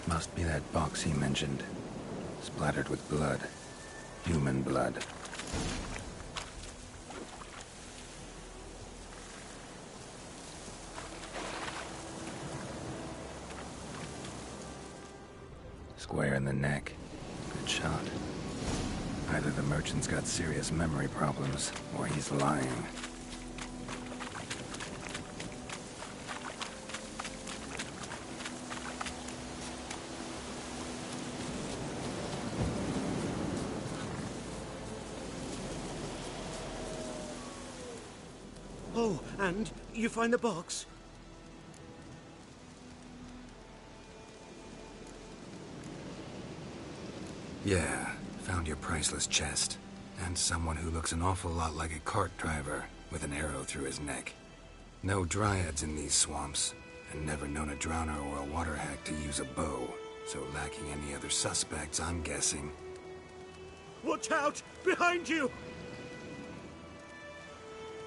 Must be that box he mentioned. Splattered with blood. Human blood. Square in the neck. Good shot. Either the merchant's got serious memory problems, or he's lying. Oh, and you find the box? Yeah, found your priceless chest. And someone who looks an awful lot like a cart driver, with an arrow through his neck. No dryads in these swamps, and never known a drowner or a water hack to use a bow. So lacking any other suspects, I'm guessing. Watch out! Behind you!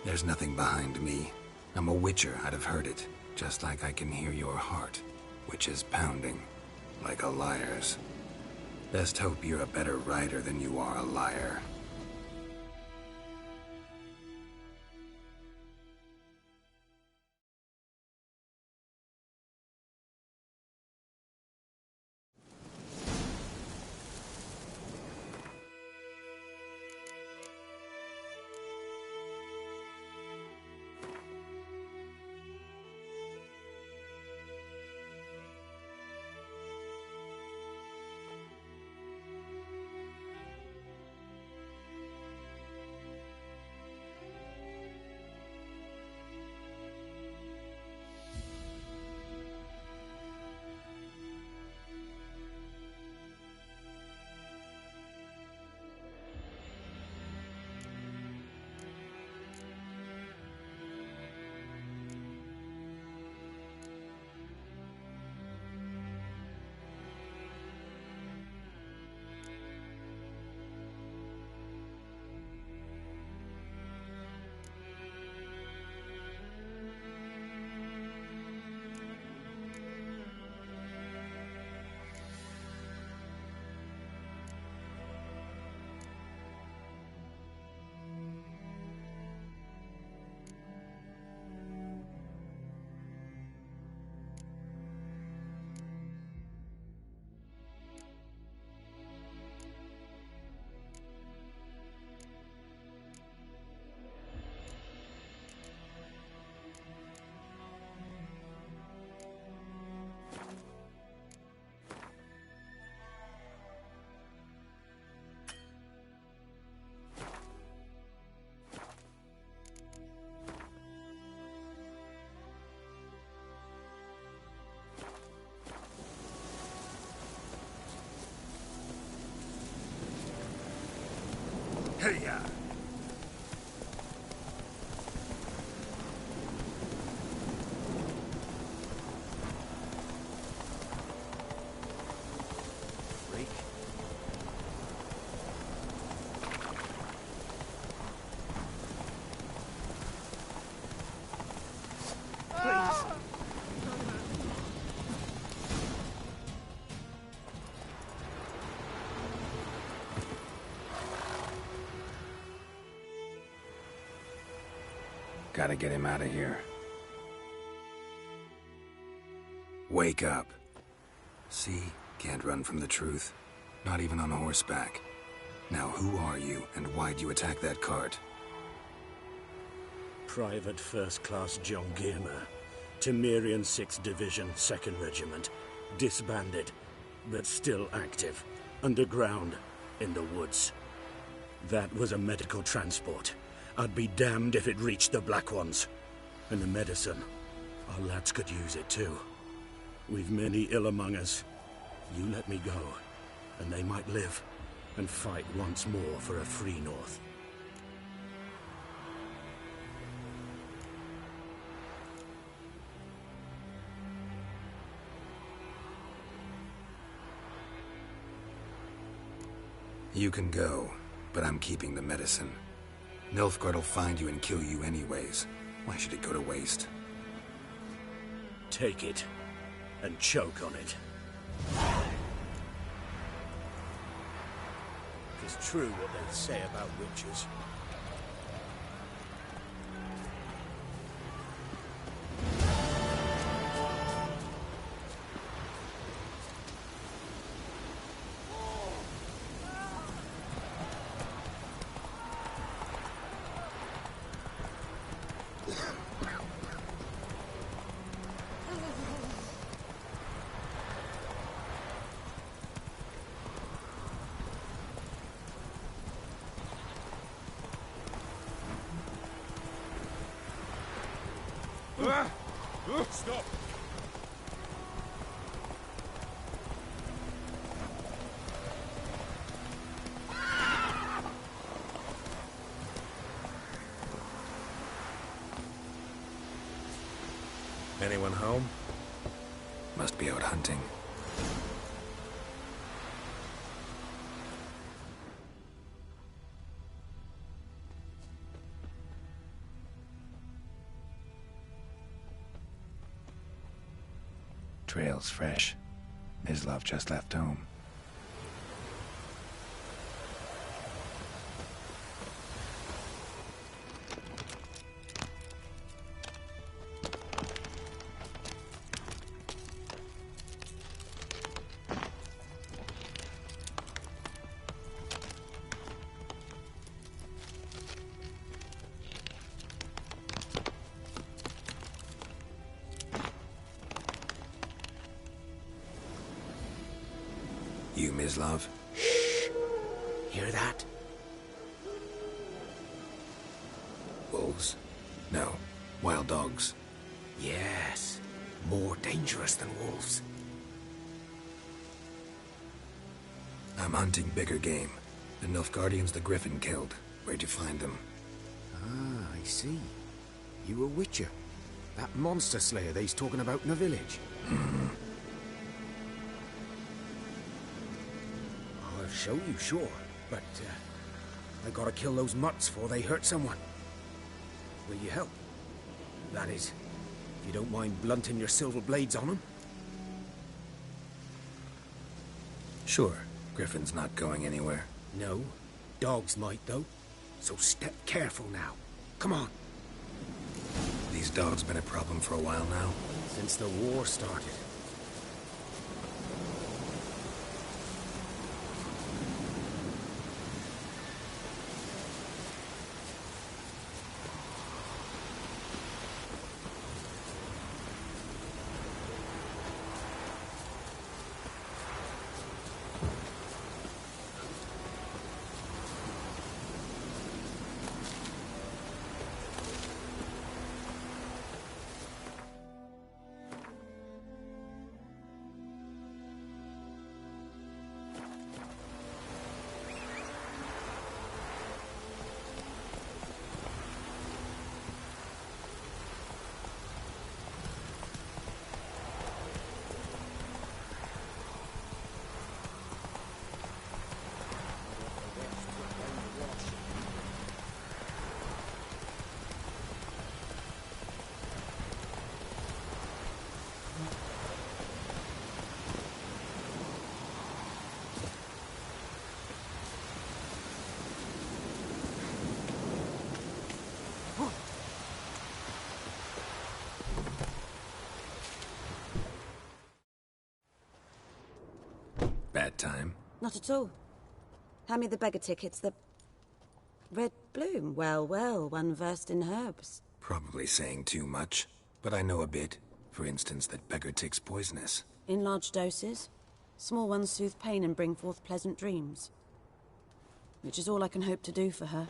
There's nothing behind me. I'm a witcher, I'd have heard it. Just like I can hear your heart, which is pounding. Like a liar's. Best hope you're a better rider than you are a liar. to ya! Freak. Please. Gotta get him out of here. Wake up. See? Can't run from the truth. Not even on horseback. Now who are you, and why'd you attack that cart? Private First Class John Giermer, Temerian 6th Division, 2nd Regiment. Disbanded, but still active. Underground, in the woods. That was a medical transport. I'd be damned if it reached the Black Ones. And the medicine. Our lads could use it too. We've many ill among us. You let me go, and they might live, and fight once more for a free North. You can go, but I'm keeping the medicine. Nilfgaard will find you and kill you anyways. Why should it go to waste? Take it, and choke on it. It's true what they say about witches. Stop! Anyone home? Must be out hunting. Trail's fresh. Mislav just left home. You, Mislav? Shh! Hear that? Wolves? No. Wild dogs. Yes. More dangerous than wolves. I'm hunting bigger game. The Nilfgaardians the Griffin killed. Where'd you find them? Ah, I see. You a witcher. That monster slayer they's talking about in the village. I'll show you, sure. But, I gotta kill those mutts before they hurt someone. Will you help? That is, if you don't mind blunting your silver blades on them. Sure. Griffin's not going anywhere. No. Dogs might, though. So step careful now. Come on. These dogs been a problem for a while now? Since the war started. Bad time? Not at all. Hand me the beggar tickets, the... Red bloom. Well, well, one versed in herbs. Probably saying too much, but I know a bit. For instance, that beggar tick's poisonous. In large doses. Small ones soothe pain and bring forth pleasant dreams. Which is all I can hope to do for her.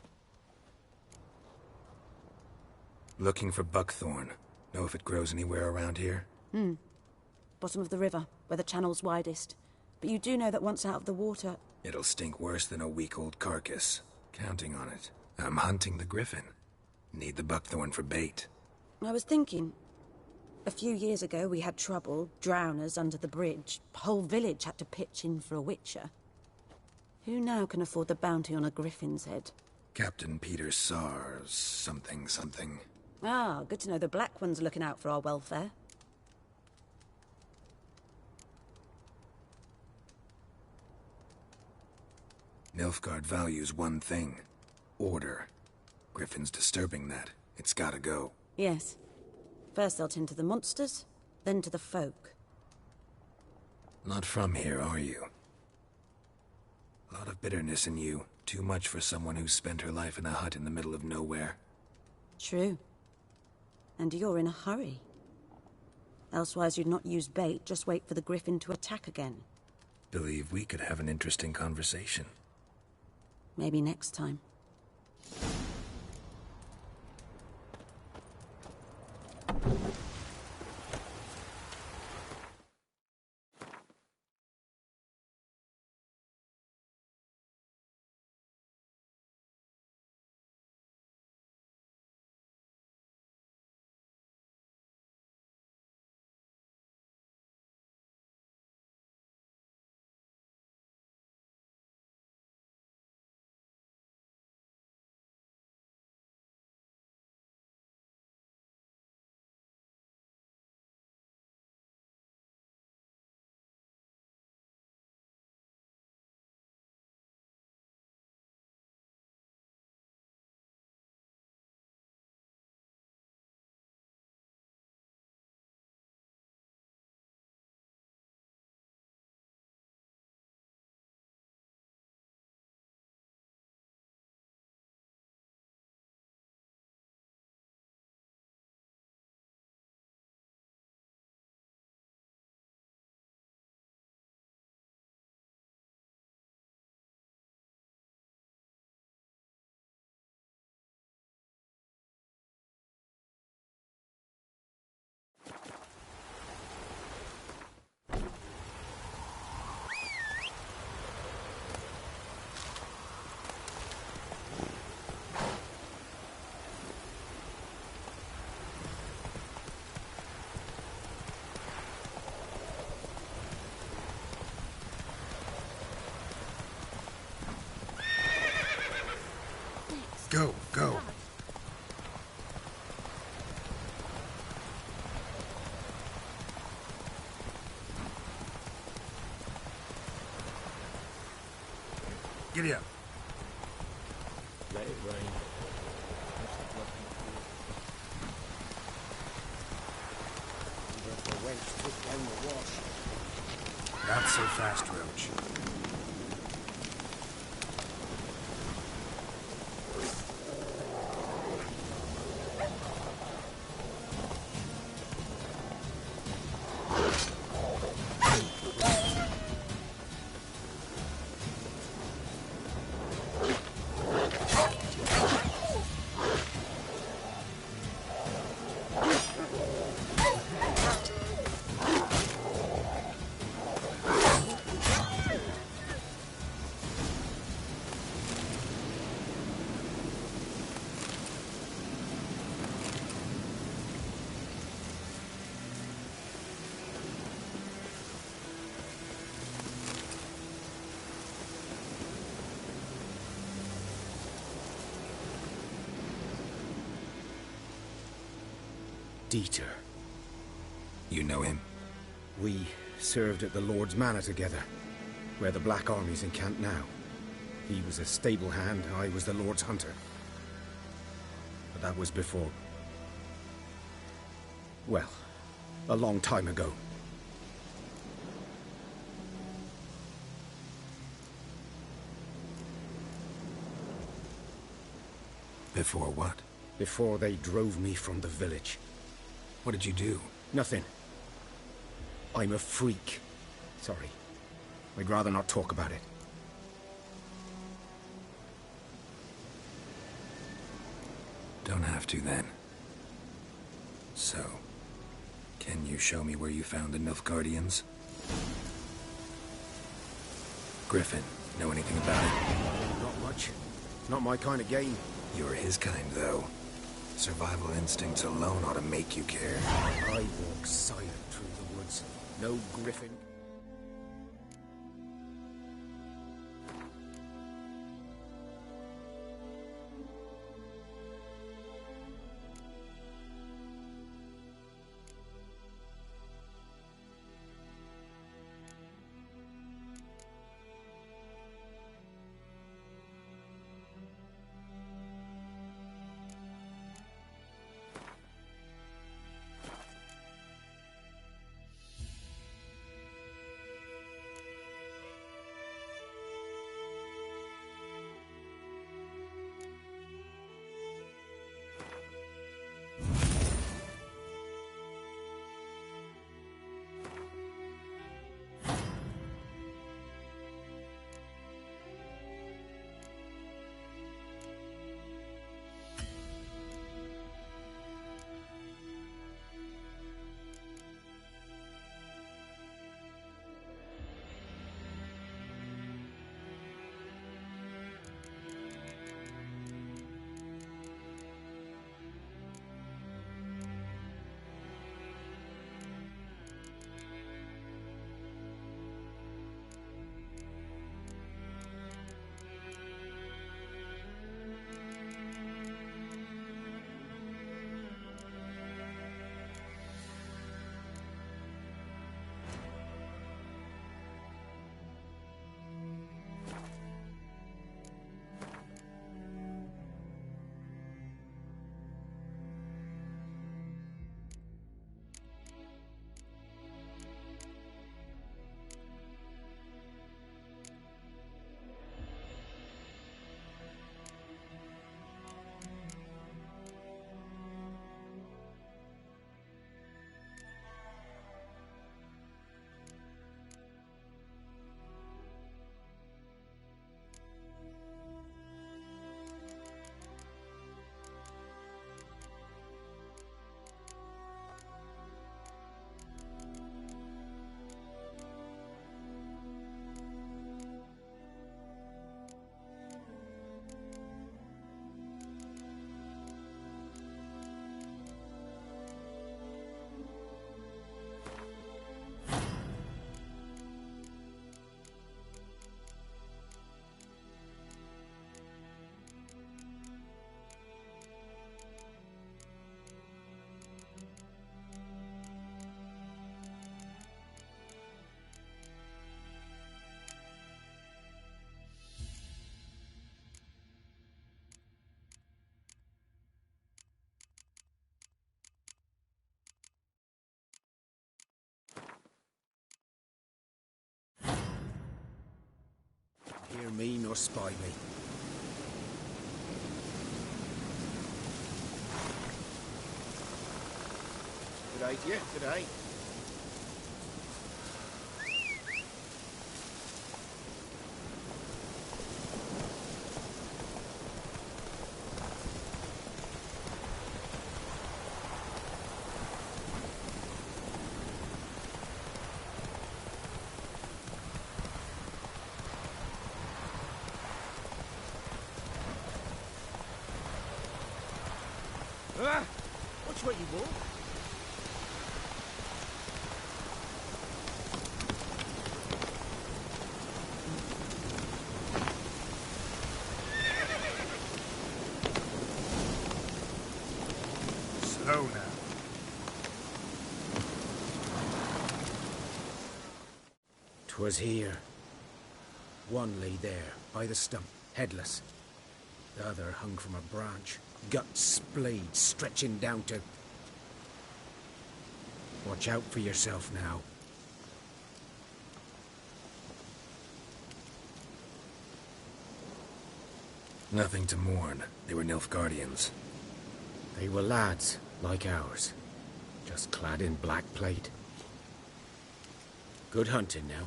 Looking for buckthorn. Know if it grows anywhere around here? Bottom of the river, where the channel's widest. But you do know that once out of the water... It'll stink worse than a week-old carcass. Counting on it. I'm hunting the griffin. Need the buckthorn for bait. I was thinking... A few years ago we had trouble, drowners under the bridge. Whole village had to pitch in for a witcher. Who now can afford the bounty on a griffin's head? Captain Peter Sars, something. Ah, good to know the Black One's looking out for our welfare. Nilfgaard values one thing. Order. Griffin's disturbing that. It's gotta go. Yes. First they'll tend to the monsters, then to the folk. Not from here, are you? A lot of bitterness in you. Too much for someone who spent her life in a hut in the middle of nowhere. True. And you're in a hurry. Elsewise you'd not use bait, just wait for the griffin to attack again. Believe we could have an interesting conversation. Maybe next time. Go. Giddy up. Let it rain. Not so fast, Roach. Dieter. You know him? We served at the Lord's Manor together, where the Black Army's encamped now. He was a stable hand, I was the Lord's hunter. But that was before... well, a long time ago. Before what? Before they drove me from the village. What did you do? Nothing. I'm a freak. Sorry. I'd rather not talk about it. Don't have to, then. So, can you show me where you found the Nilfgaardians? Griffin, know anything about it? Not much. Not my kind of game. You're his kind, though. Survival instincts alone ought to make you care. I walk silent through the woods. No Griffin. Hear me nor spy me. Good day to you, good day. Watch where you walk. Slow now. 'Twas here. One lay there, by the stump, headless. The other hung from a branch, guts splayed, stretching down to... Watch out for yourself now. Nothing to mourn. They were Nilfgaardians. They were lads, like ours. Just clad in black plate. Good hunting now.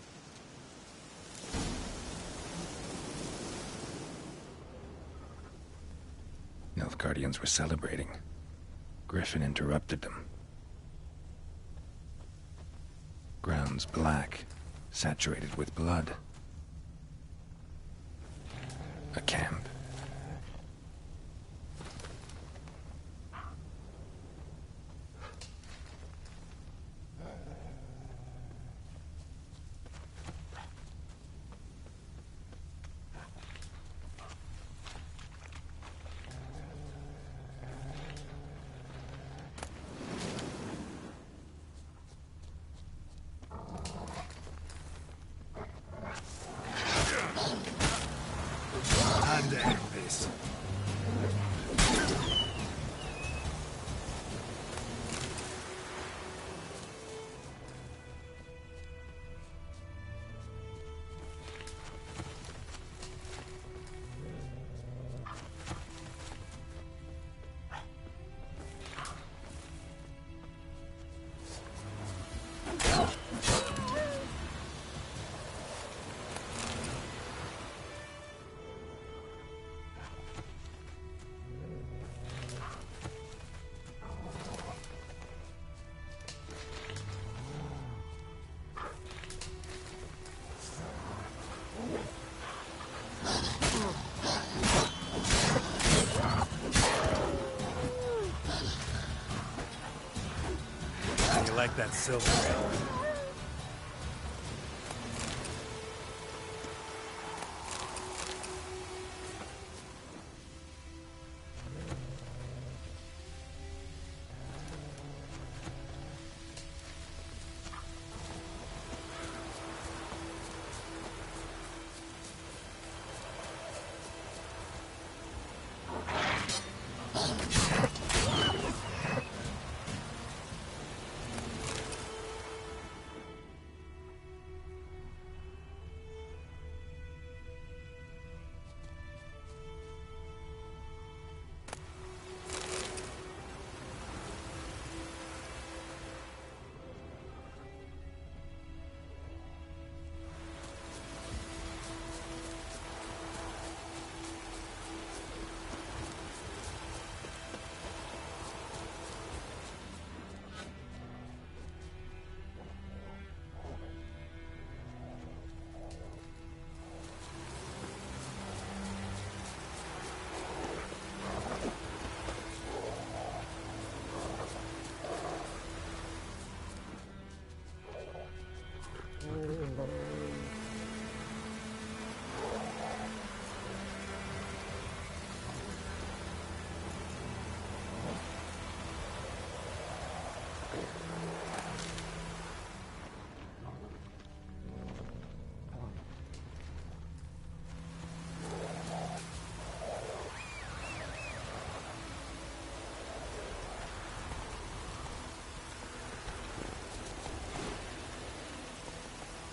Nilfgaardians were celebrating. Griffin interrupted them. Grounds black, saturated with blood. A camp. Time to end this. You like that silver ale?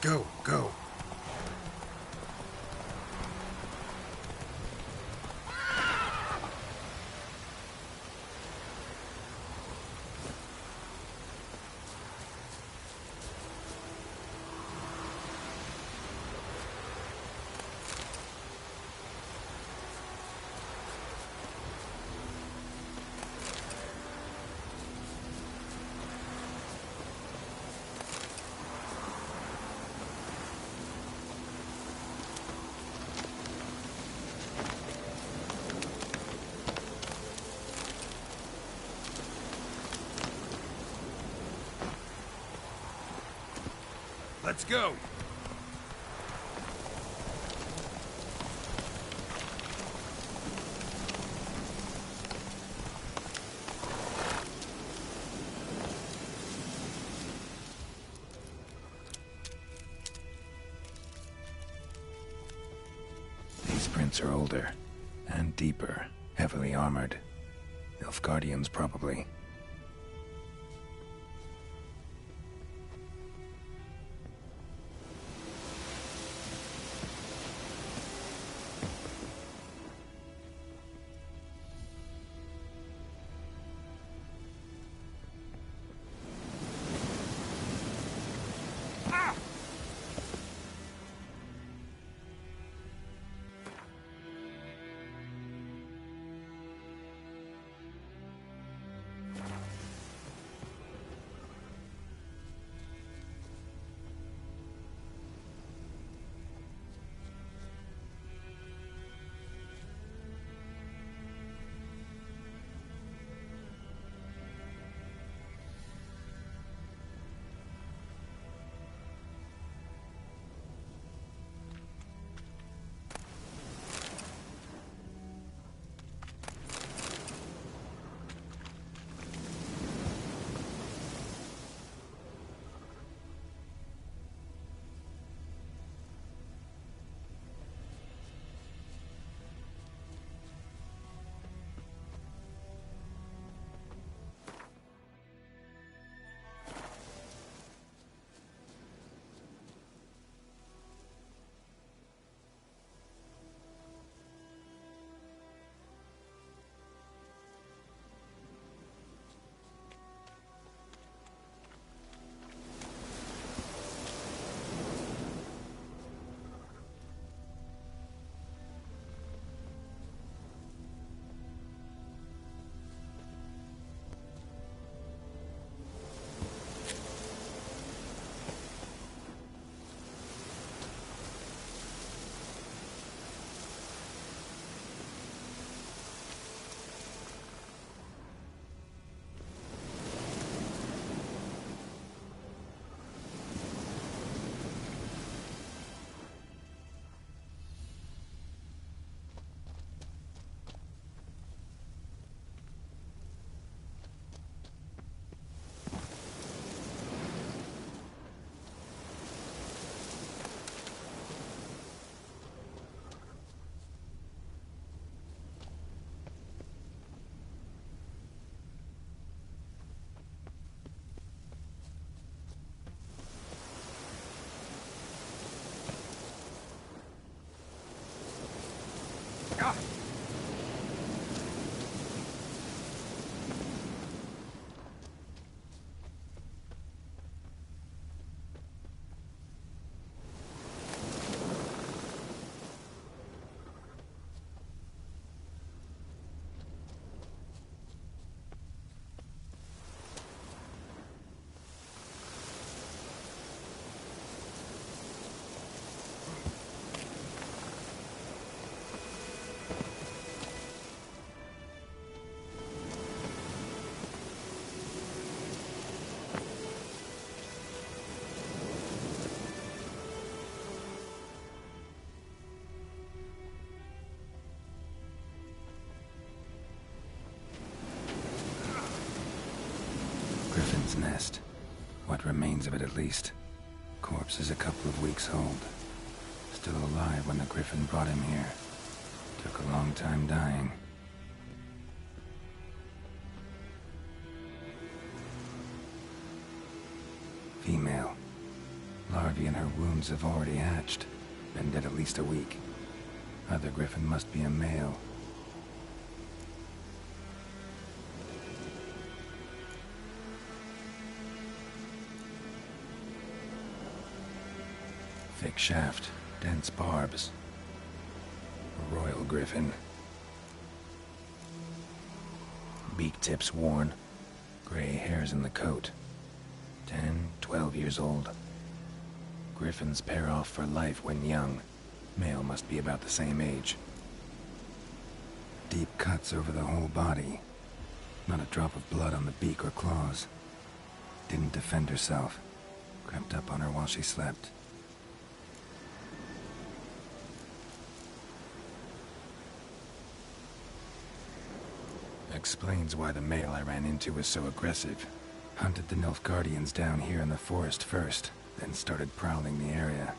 Go, go. Let's go! These prints are older and deeper, heavily armored. Nilfgaardians, probably. Griffin's nest. What remains of it, at least. Corpse is a couple of weeks old. Still alive when the Griffin brought him here. Took a long time dying. Female. Larvae in her wounds have already hatched. Been dead at least a week. Other Griffin must be a male. Thick shaft, dense barbs. A royal griffin. Beak tips worn. Gray hairs in the coat. 10, 12 years old. Griffins pair off for life when young. Male must be about the same age. Deep cuts over the whole body. Not a drop of blood on the beak or claws. Didn't defend herself. Crept up on her while she slept. Explains why the male I ran into was so aggressive. Hunted the Nilfgaardians down here in the forest first, then started prowling the area.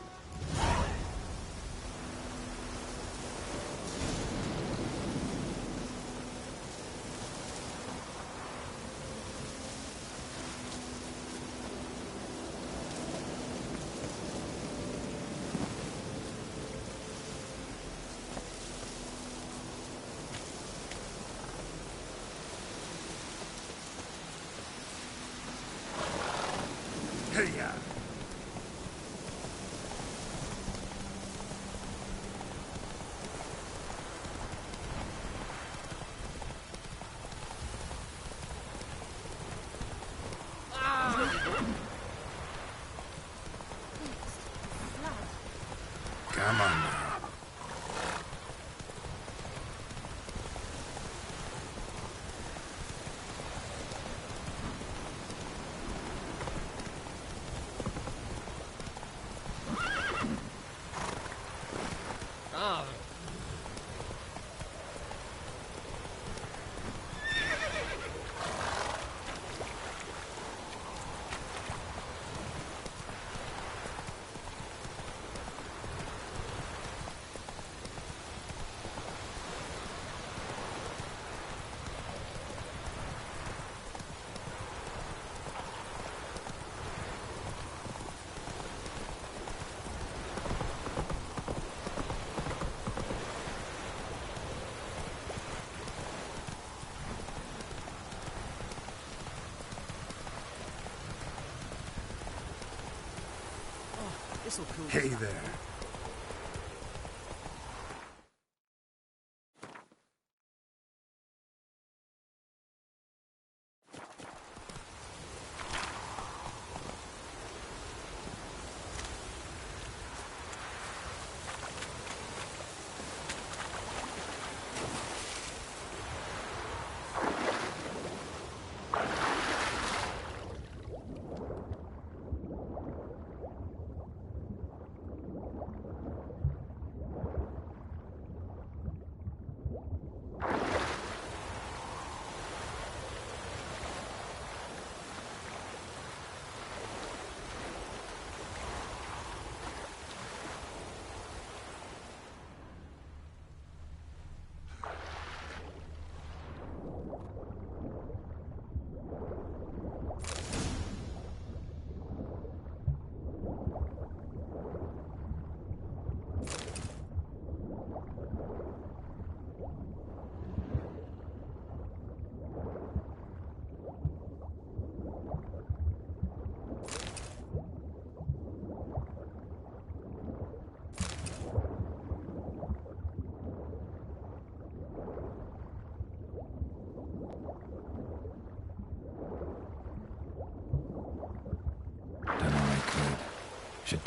Hey-ya! Come on now. Hey there.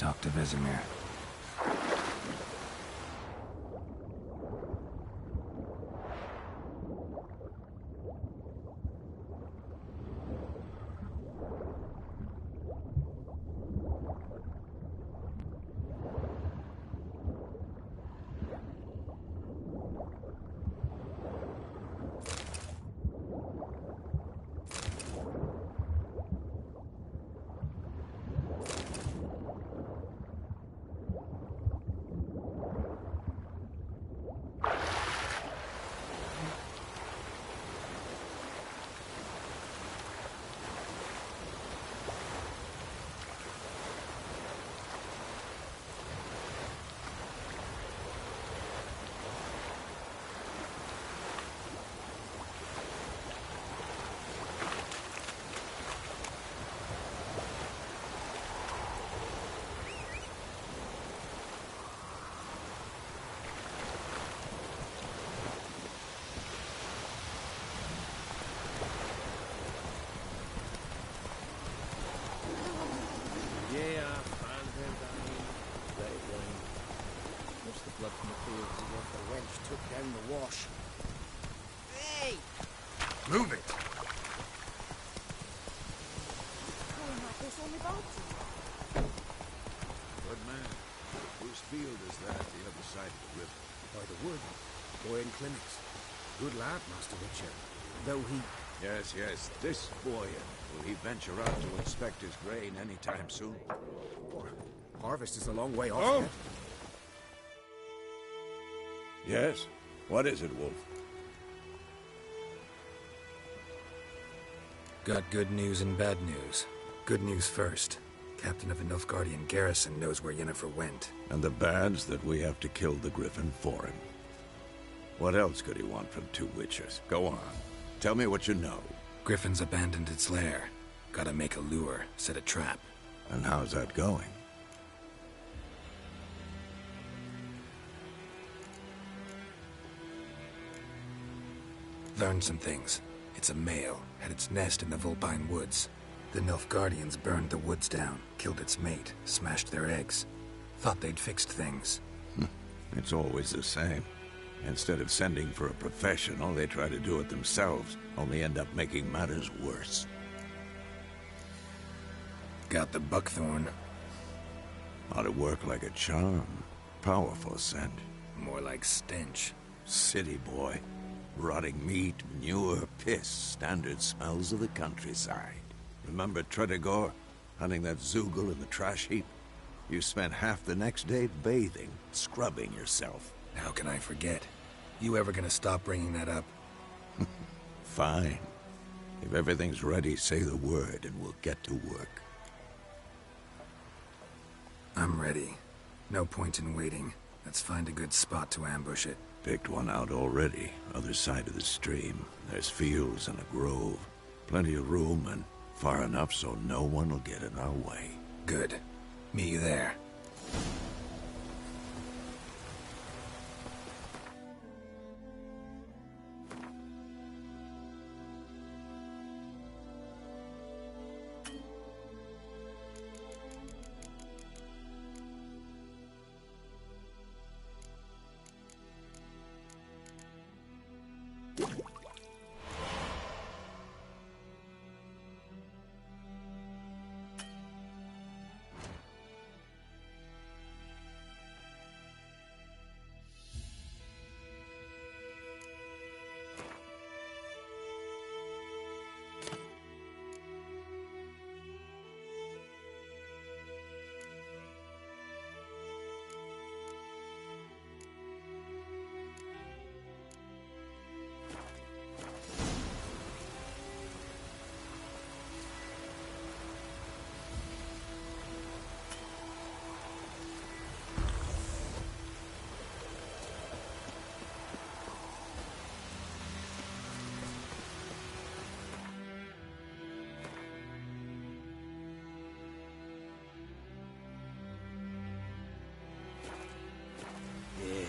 talk to Vesemir. Wash. Hey! Move it! Good man. Whose field is that at the other side of the river? By the wood. Boyan Clinics. Good lad, Master Witcher. Though he... Yes, yes, this Boyan. Will he venture out to inspect his grain any time soon? Harvest is a long way off Oh! yet. Yes? What is it, Wolf? Got good news and bad news. Good news first. Captain of a Nilfgaardian garrison knows where Yennefer went. And the bad's that we have to kill the Griffin for him. What else could he want from two witchers? Go on. Tell me what you know. Griffin's abandoned its lair. Gotta make a lure, set a trap. And how's that going? Learned some things. It's a male, had its nest in the Vulpine Woods. The Nilfgaardians burned the woods down, killed its mate, smashed their eggs. Thought they'd fixed things. It's always the same. Instead of sending for a professional, they try to do it themselves, only end up making matters worse. Got the buckthorn. Ought to work like a charm. Powerful scent. More like stench. City boy. Rotting meat, manure, piss, standard smells of the countryside. Remember Tredegor? Hunting that Zoogle in the trash heap? You spent half the next day bathing, scrubbing yourself. How can I forget? You ever gonna stop bringing that up? Fine. If everything's ready, say the word and we'll get to work. I'm ready. No point in waiting. Let's find a good spot to ambush it. Picked one out already. Other side of the stream. There's fields and a grove. Plenty of room and far enough so no one will get in our way. Good. Meet you there.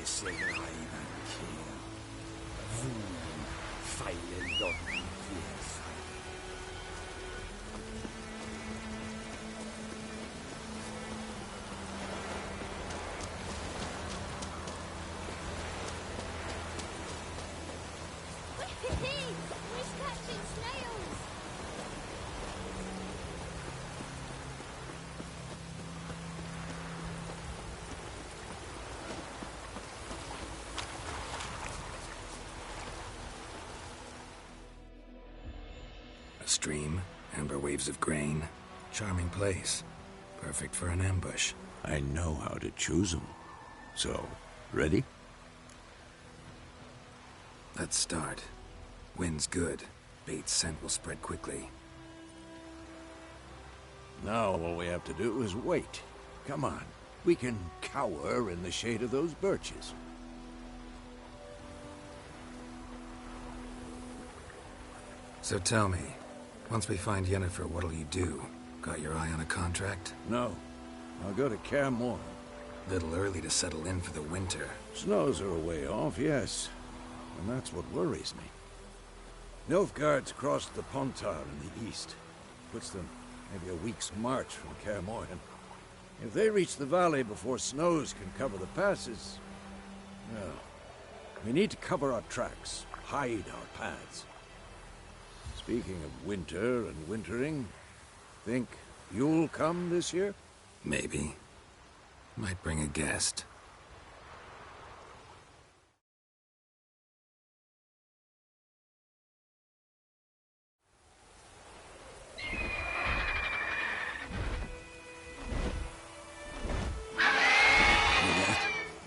Yes, and I even kill. Woman, feilen Lord, yes. stream, amber waves of grain. Charming place. Perfect for an ambush. I know how to choose them. So, ready? Let's start. Wind's good. Bait's scent will spread quickly. Now all we have to do is wait. Come on. We can cower in the shade of those birches. So tell me, once we find Yennefer, what'll you do? Got your eye on a contract? No. I'll go to Kaer Morhen. Little early to settle in for the winter. Snows are a way off, yes. And that's what worries me. Nilfgaard's crossed the Pontar in the east. Puts them maybe a week's march from Kaer Morhen. If they reach the valley before snows can cover the passes... well, we need to cover our tracks, hide our paths. Speaking of winter and wintering, think you'll come this year? Maybe. Might bring a guest.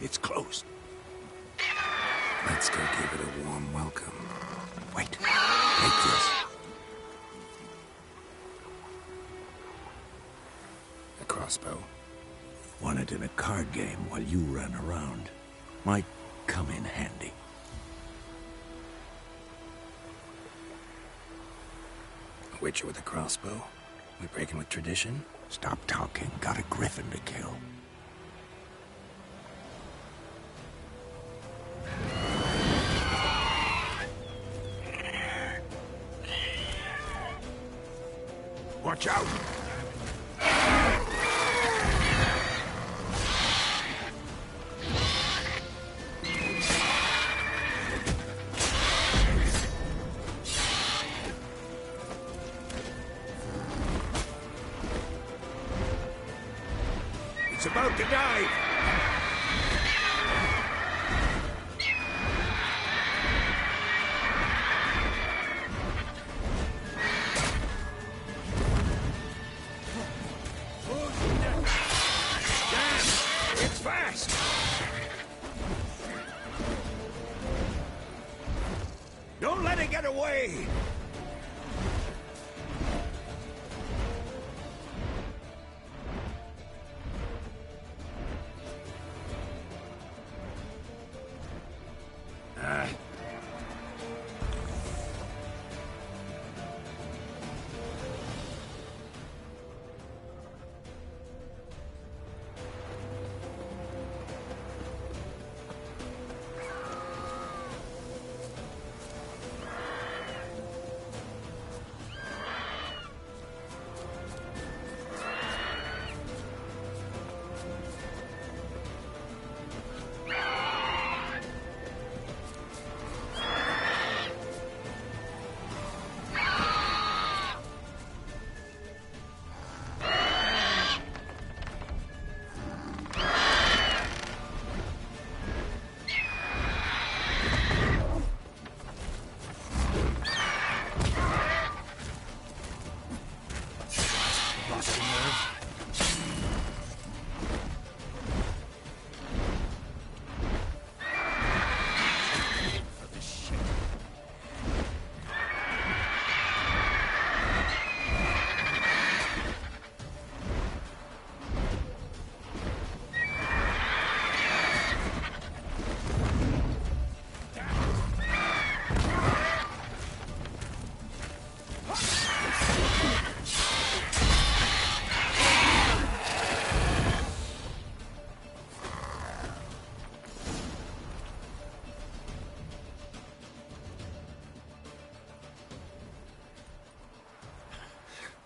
It's closed. Let's go give it a warm welcome. Wait. Take this. A crossbow. Won it in a card game while you ran around. Might come in handy. A witcher with a crossbow? We breaking with tradition? Stop talking. Got a griffin to kill. Watch out! It's about to dive! Don't let it get away!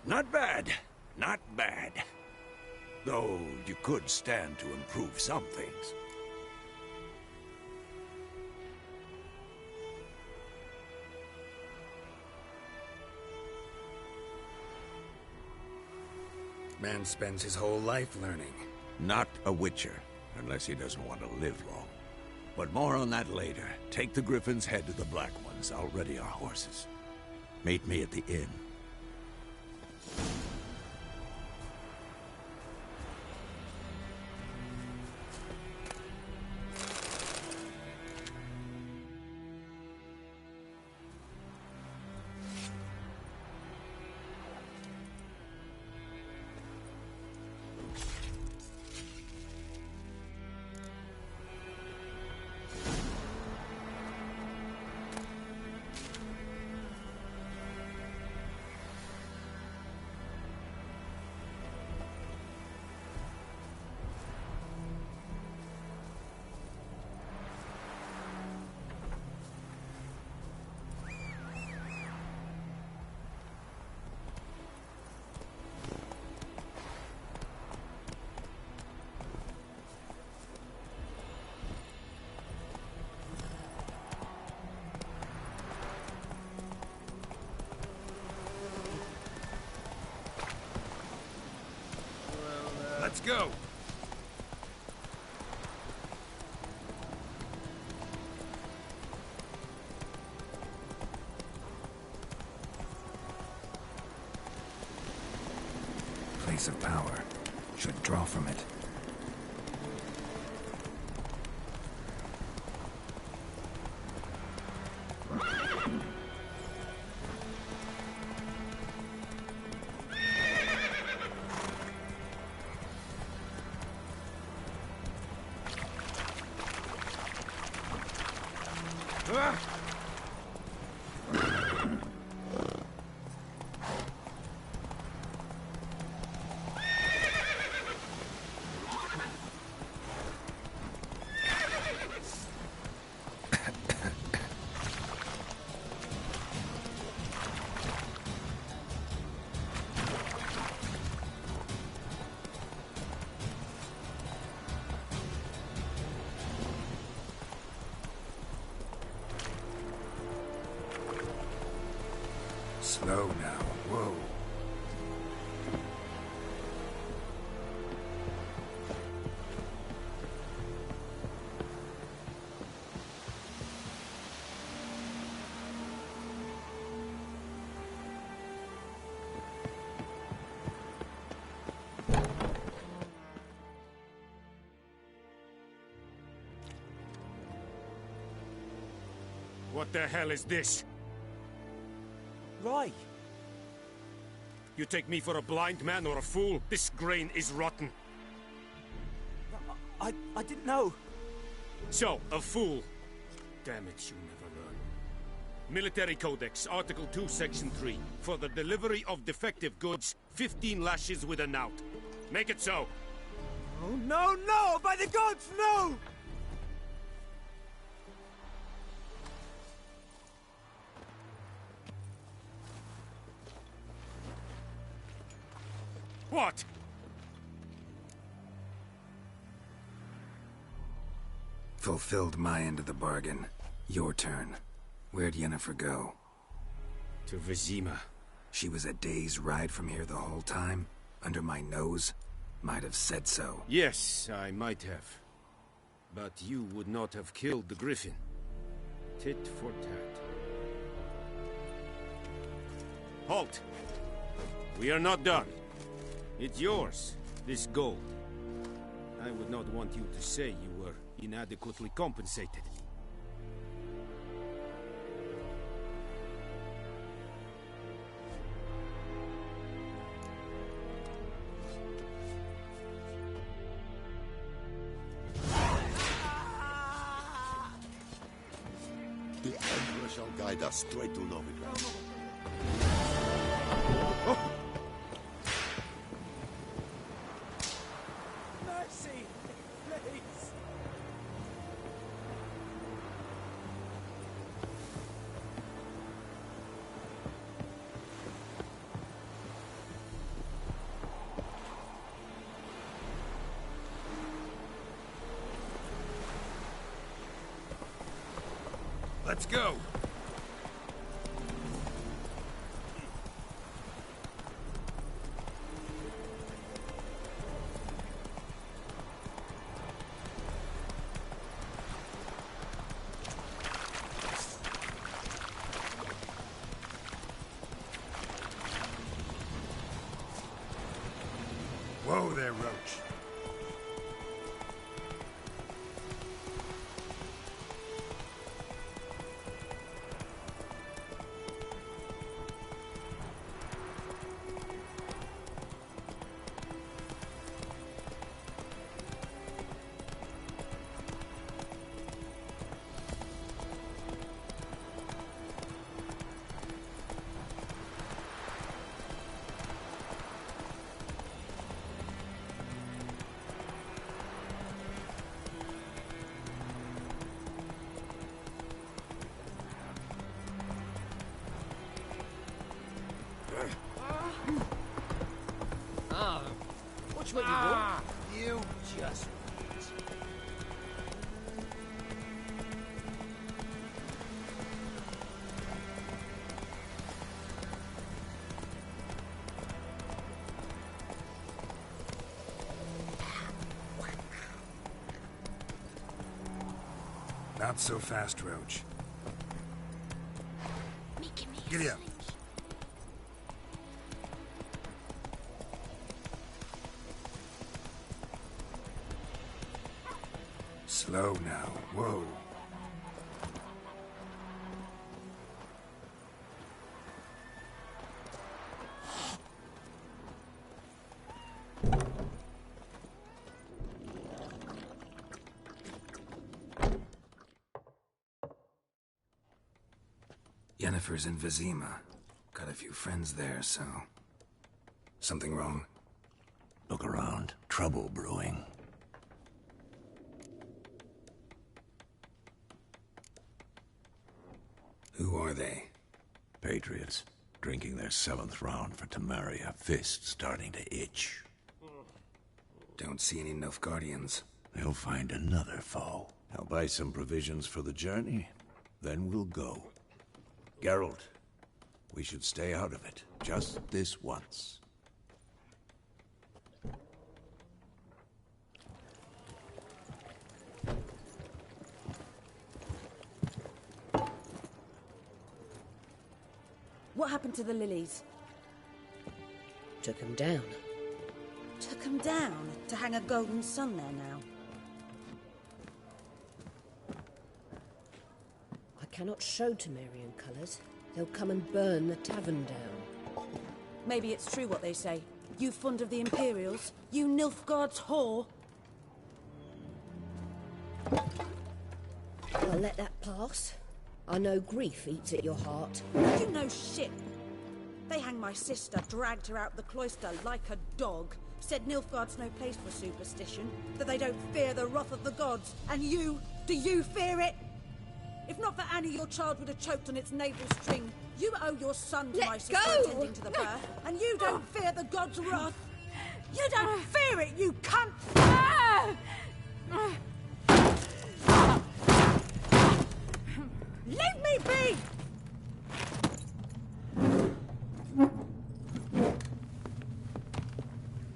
Not bad. Not bad. Though you could stand to improve some things. Man spends his whole life learning. Not a witcher, unless he doesn't want to live long. But more on that later. Take the Griffin's head to the Black Ones. I'll ready our horses. Meet me at the inn. go! Place of power. Should draw from it. Slow now. Whoa. What the hell is this? Right. You take me for a blind man or a fool? This grain is rotten. I didn't know. So, a fool. Damn it, you never learn. Military Codex, Article 2, Section 3. For the delivery of defective goods, 15 lashes with a knout. Make it so. Oh, no, no! By the gods, no! What? Fulfilled my end of the bargain. Your turn. Where'd Yennefer go? To Vizima. She was a day's ride from here the whole time? Under my nose? Might have said so. Yes, I might have. But you would not have killed the griffin. Tit for tat. Halt! We are not done. It's yours, this gold. I would not want you to say you were inadequately compensated. The Emperor shall guide us straight to Novigrad. Mercy! Please! Let's go! Whoa there, Roach. Watch what you want. You just wait. Not so fast, Roach. Giddy up. Slow now. Whoa. Yennefer's in Vizima. Got a few friends there, so... Something wrong? Look around. Trouble brewing. Who are they? Patriots. Drinking their 7th round for Temeria. Fists starting to itch. Don't see any Nilfgaardians. They'll find another foe. I'll buy some provisions for the journey. Then we'll go. Geralt, we should stay out of it. Just this once. What happened to the lilies? Took him down. Took them down to hang a golden sun there now. I cannot show Temerian colours. They'll come and burn the tavern down. Maybe it's true what they say. You fond of the Imperials? You Nilfgaard's whore? I'll let that pass. I know grief eats at your heart. You know shit. They hanged my sister, dragged her out the cloister like a dog. Said Nilfgaard's no place for superstition, that they don't fear the wrath of the gods. And you, do you fear it? If not for Annie, your child would have choked on its navel string. You owe your son to my sister attending to the birth, and you don't fear the gods' wrath. You don't fear it, you cunt! Leave me be!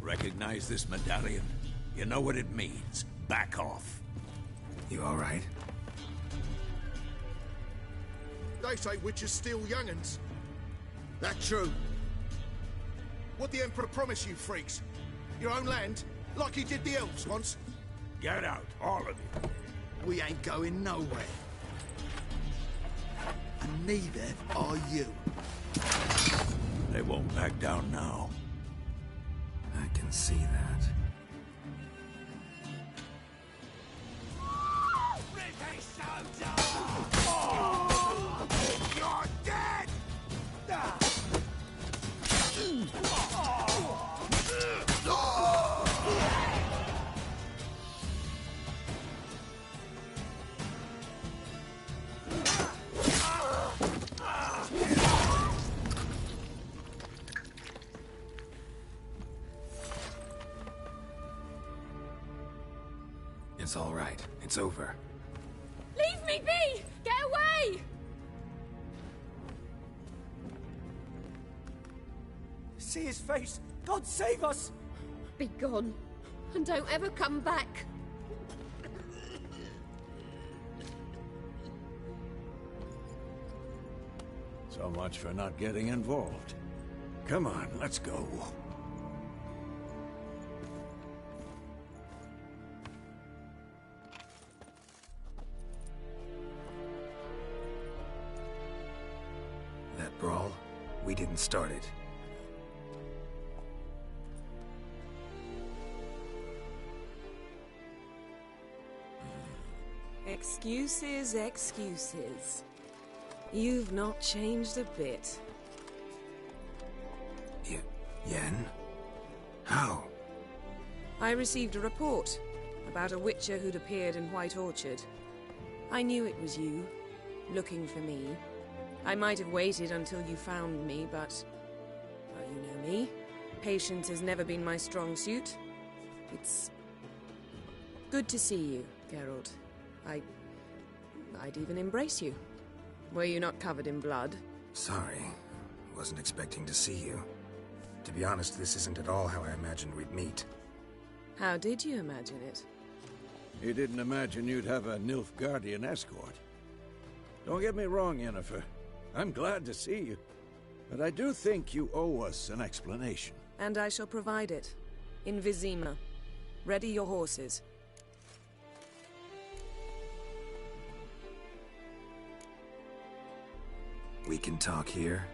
Recognize this medallion? You know what it means. Back off. You all right? They say witches steal young'uns. That true? What the Emperor promise you, freaks? Your own land? Like he did the elves once? Get out, all of you. We ain't going nowhere. And neither are you. They won't back down now. I can see that. British soldier! Oh! You're dead! It's all right. It's over. Leave me be! Get away! See his face! God save us! Be gone, and don't ever come back. So much for not getting involved. Come on, let's go. That brawl, we didn't start it. Excuses, excuses. You've not changed a bit. Yen? How? I received a report about a witcher who'd appeared in White Orchard. I knew it was you, looking for me. I might have waited until you found me, but... well, you know me. Patience has never been my strong suit. It's... good to see you, Geralt. I'd even embrace you. Were you not covered in blood? Sorry. Wasn't expecting to see you. To be honest, this isn't at all how I imagined we'd meet. How did you imagine it? He didn't imagine you'd have a Nilfgaardian escort. Don't get me wrong, Yennefer. I'm glad to see you. But I do think you owe us an explanation. And I shall provide it. In Vizima. Ready your horses. We can talk here.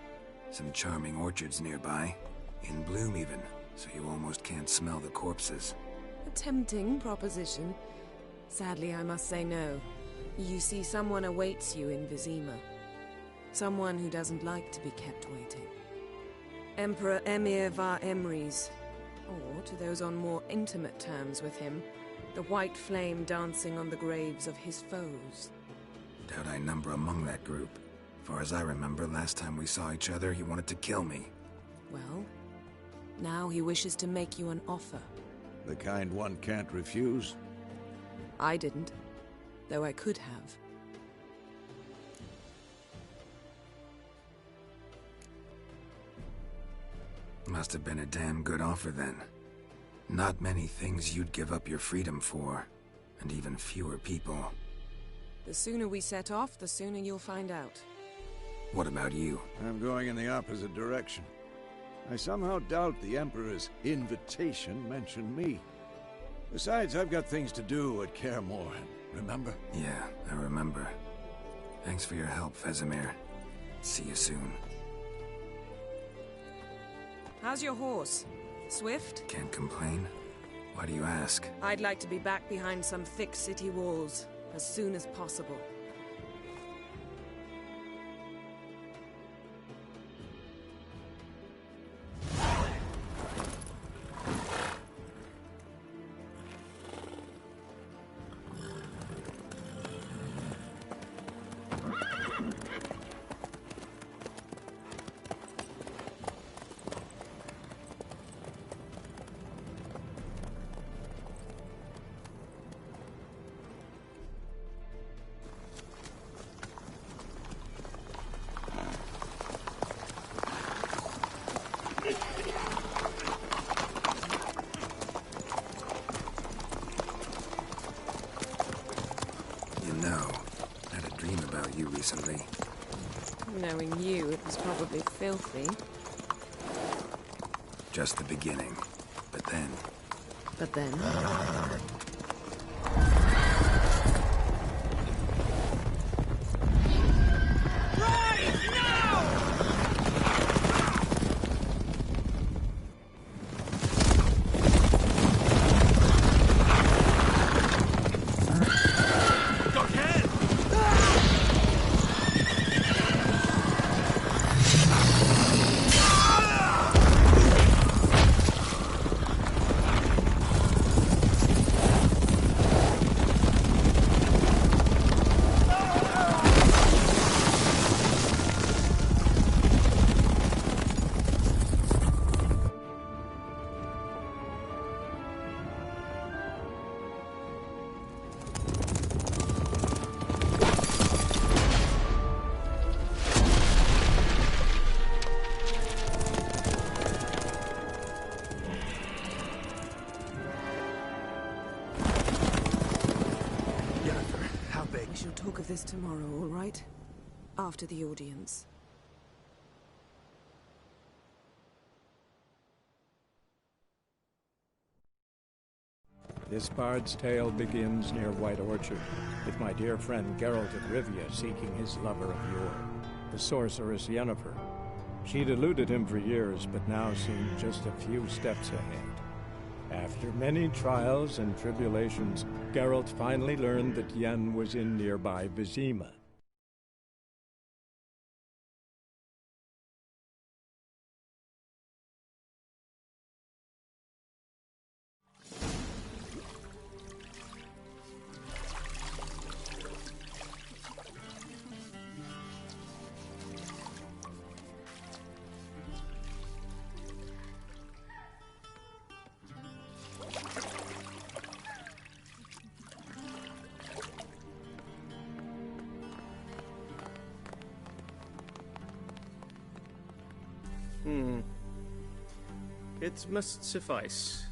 Some charming orchards nearby. In bloom even, so you almost can't smell the corpses. A tempting proposition. Sadly, I must say no. You see, someone awaits you in Vizima. Someone who doesn't like to be kept waiting. Emperor Emir var Emrys. Or, to those on more intimate terms with him, the white flame dancing on the graves of his foes. Doubt I number among that group. Far as I remember, last time we saw each other, he wanted to kill me. Well, now he wishes to make you an offer. The kind one can't refuse? I didn't, though I could have. Must have been a damn good offer then. Not many things you'd give up your freedom for, and even fewer people. The sooner we set off, the sooner you'll find out. What about you? I'm going in the opposite direction. I somehow doubt the Emperor's invitation mentioned me. Besides, I've got things to do at Kaer Morhen, remember? Yeah, I remember. Thanks for your help, Vesemir. See you soon. How's your horse? Swift? Can't complain. Why do you ask? I'd like to be back behind some thick city walls, as soon as possible. Recently. Knowing you, it was probably filthy. Just the beginning. But then... But then... Talk of this tomorrow, all right? After the audience. This bard's tale begins near White Orchard, with my dear friend Geralt of Rivia seeking his lover of yore, the sorceress Yennefer. She'd eluded him for years, but now seemed just a few steps ahead. After many trials and tribulations, Geralt finally learned that Yen was in nearby Vizima. It must suffice.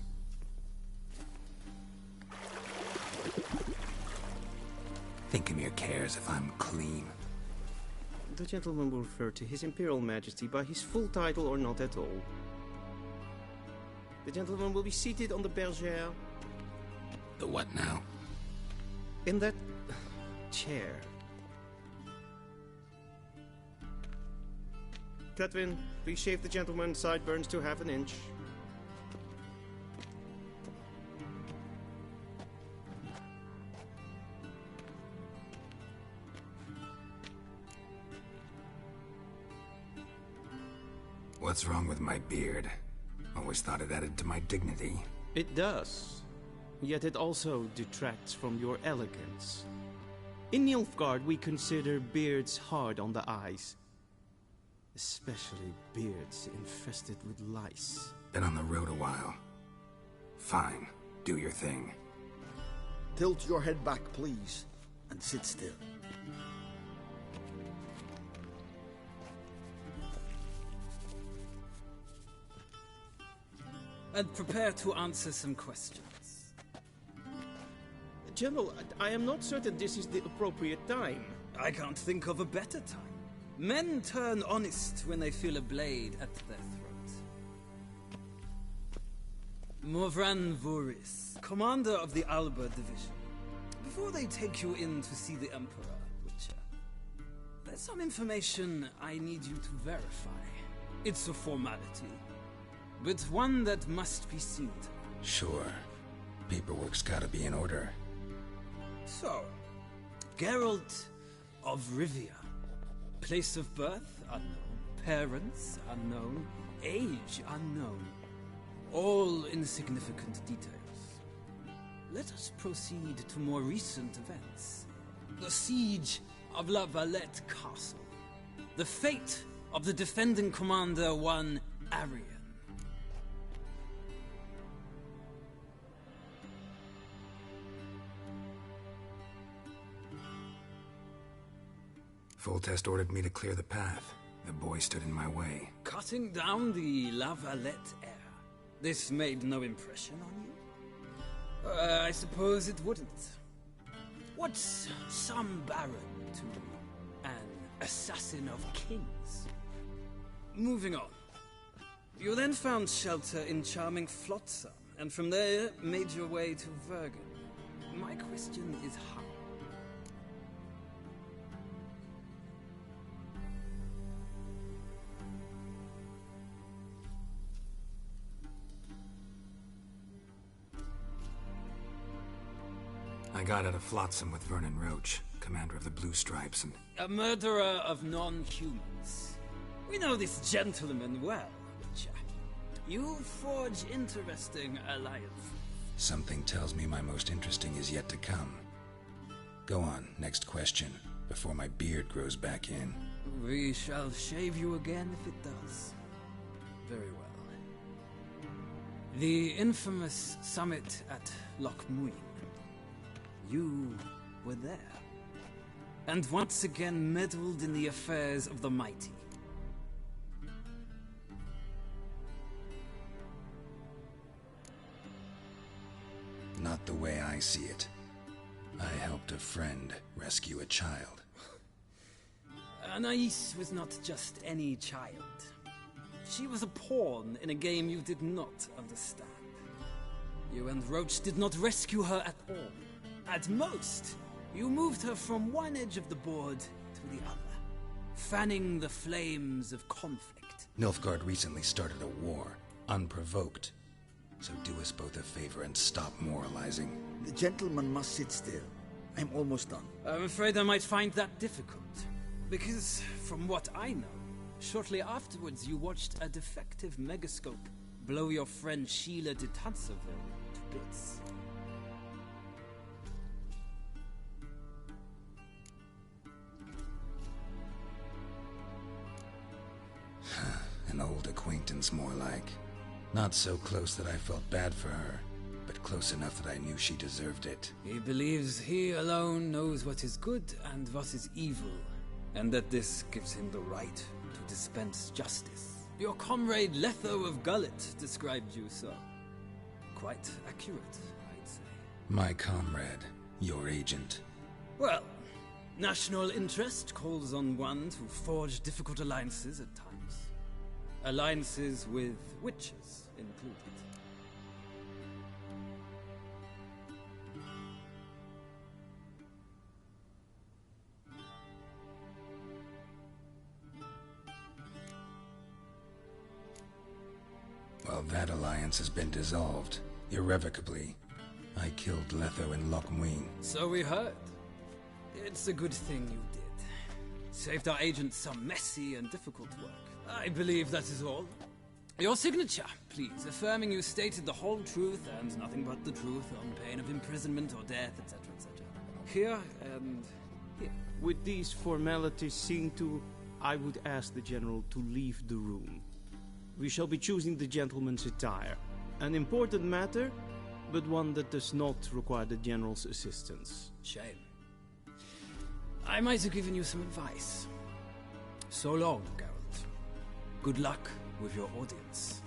Think Emir cares if I'm clean? The gentleman will refer to His Imperial Majesty by his full title or not at all. The gentleman will be seated on the bergère. The what now? In that chair. Cutwin, please shave the gentleman's sideburns to half an inch. What's wrong with my beard? Always thought it added to my dignity. It does. Yet it also detracts from your elegance. In Nilfgaard, we consider beards hard on the eyes. Especially beards infested with lice. Been on the road a while. Fine. Do your thing. Tilt your head back, please, and sit still. And prepare to answer some questions. General, I am not certain this is the appropriate time. I can't think of a better time. Men turn honest when they feel a blade at their throat. Morvran Voris, commander of the Alba Division. Before they take you in to see the Emperor, Witcher, there's some information I need you to verify. It's a formality, but one that must be seen to. Sure. Paperwork's gotta be in order. So, Geralt of Rivia. Place of birth, unknown. Parents, unknown. Age, unknown. All insignificant details. Let us proceed to more recent events. The siege of La Valette Castle. The fate of the defending commander, one Arian. Foltest ordered me to clear the path. The boy stood in my way. Cutting down the La Valette heir. This made no impression on you? I suppose it wouldn't. What's some baron to an assassin of kings? Moving on. You then found shelter in charming Flotsam, and from there made your way to Vergen. My question is how? I got out of Flotsam with Vernon Roach, commander of the Blue Stripes, and... A murderer of non-humans. We know this gentleman well, Witcher. You forge interesting alliances. Something tells me my most interesting is yet to come. Go on, next question, before my beard grows back in. We shall shave you again if it does. Very well. The infamous summit at Loch Muin. You were there. And once again meddled in the affairs of the mighty. Not the way I see it. I helped a friend rescue a child. Anais was not just any child. She was a pawn in a game you did not understand. You and Roach did not rescue her at all. At most, you moved her from one edge of the board to the other, fanning the flames of conflict. Nilfgaard recently started a war, unprovoked. So do us both a favor and stop moralizing. The gentleman must sit still. I'm almost done. I'm afraid I might find that difficult. Because, from what I know, shortly afterwards you watched a defective megascope blow your friend Sheila de Tanserville to bits. An old acquaintance, more like. Not so close that I felt bad for her, but close enough that I knew she deserved it. He believes he alone knows what is good and what is evil, and that this gives him the right to dispense justice. Your comrade Letho of Gullet described you so. Quite accurate, I'd say. My comrade, your agent. Well, National interest calls on one to forge difficult alliances at times. Alliances with witches included. Well, that alliance has been dissolved, irrevocably. I killed Letho and Loch Muin. So we heard. It's a good thing you did. Saved our agent some messy and difficult work. I believe that is all. Your signature, please, affirming you stated the whole truth and nothing but the truth on pain of imprisonment or death, etc., etc. Here and here. With these formalities seen to, I would ask the General to leave the room. We shall be choosing the gentleman's attire. An important matter, but one that does not require the General's assistance. Shame. I might have given you some advice. So long, Geralt. Good luck with your audience.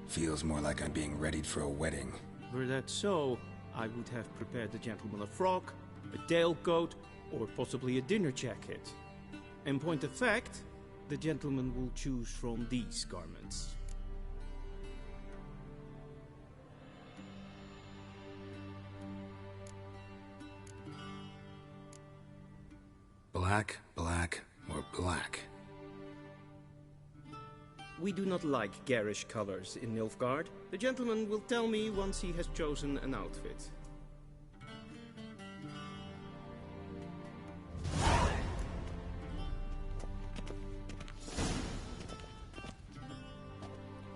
Feels more like I'm being readied for a wedding. Were that so, I would have prepared the gentleman a frock, a tailcoat, or possibly a dinner jacket. In point of fact, the gentleman will choose from these garments. Black, black, or black? We do not like garish colors in Nilfgaard. The gentleman will tell me once he has chosen an outfit.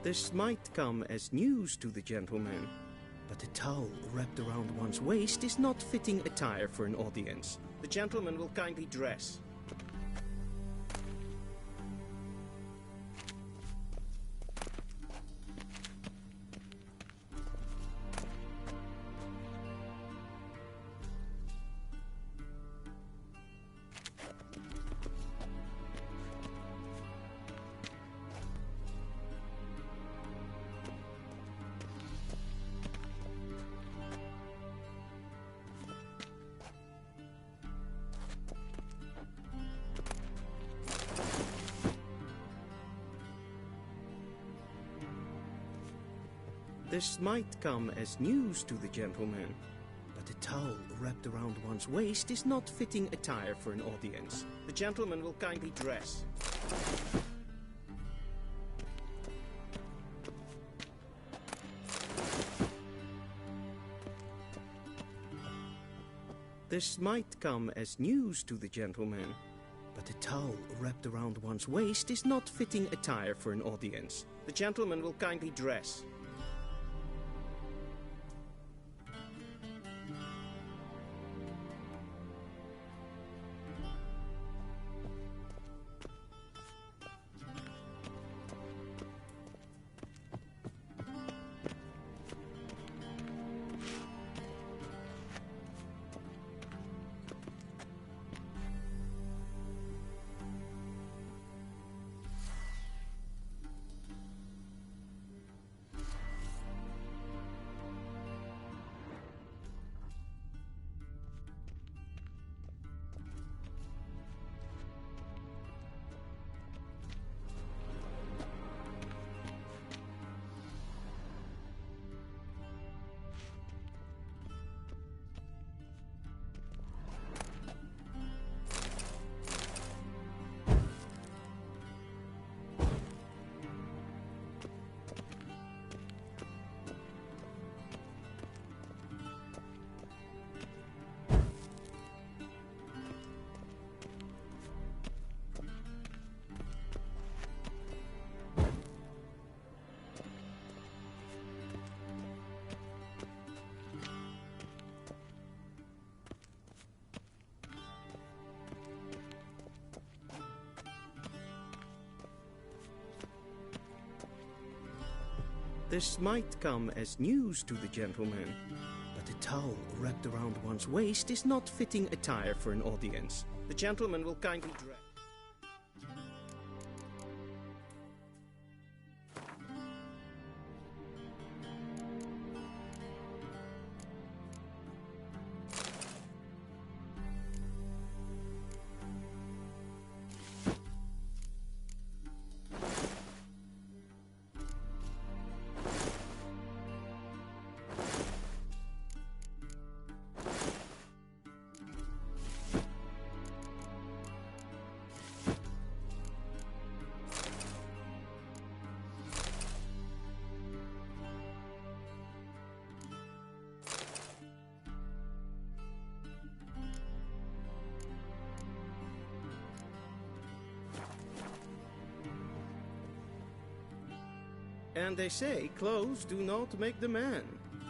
This might come as news to the gentleman, but a towel wrapped around one's waist is not fitting attire for an audience. The gentleman will kindly dress. This might come as news to the gentleman, but a towel wrapped around one's waist is not fitting attire for an audience. The gentleman will kindly dress. This might come as news to the gentleman, but a towel wrapped around one's waist is not fitting attire for an audience. The gentleman will kindly dress. This might come as news to the gentleman, but a towel wrapped around one's waist is not fitting attire for an audience. The gentleman will kindly dress. And they say clothes do not make the man.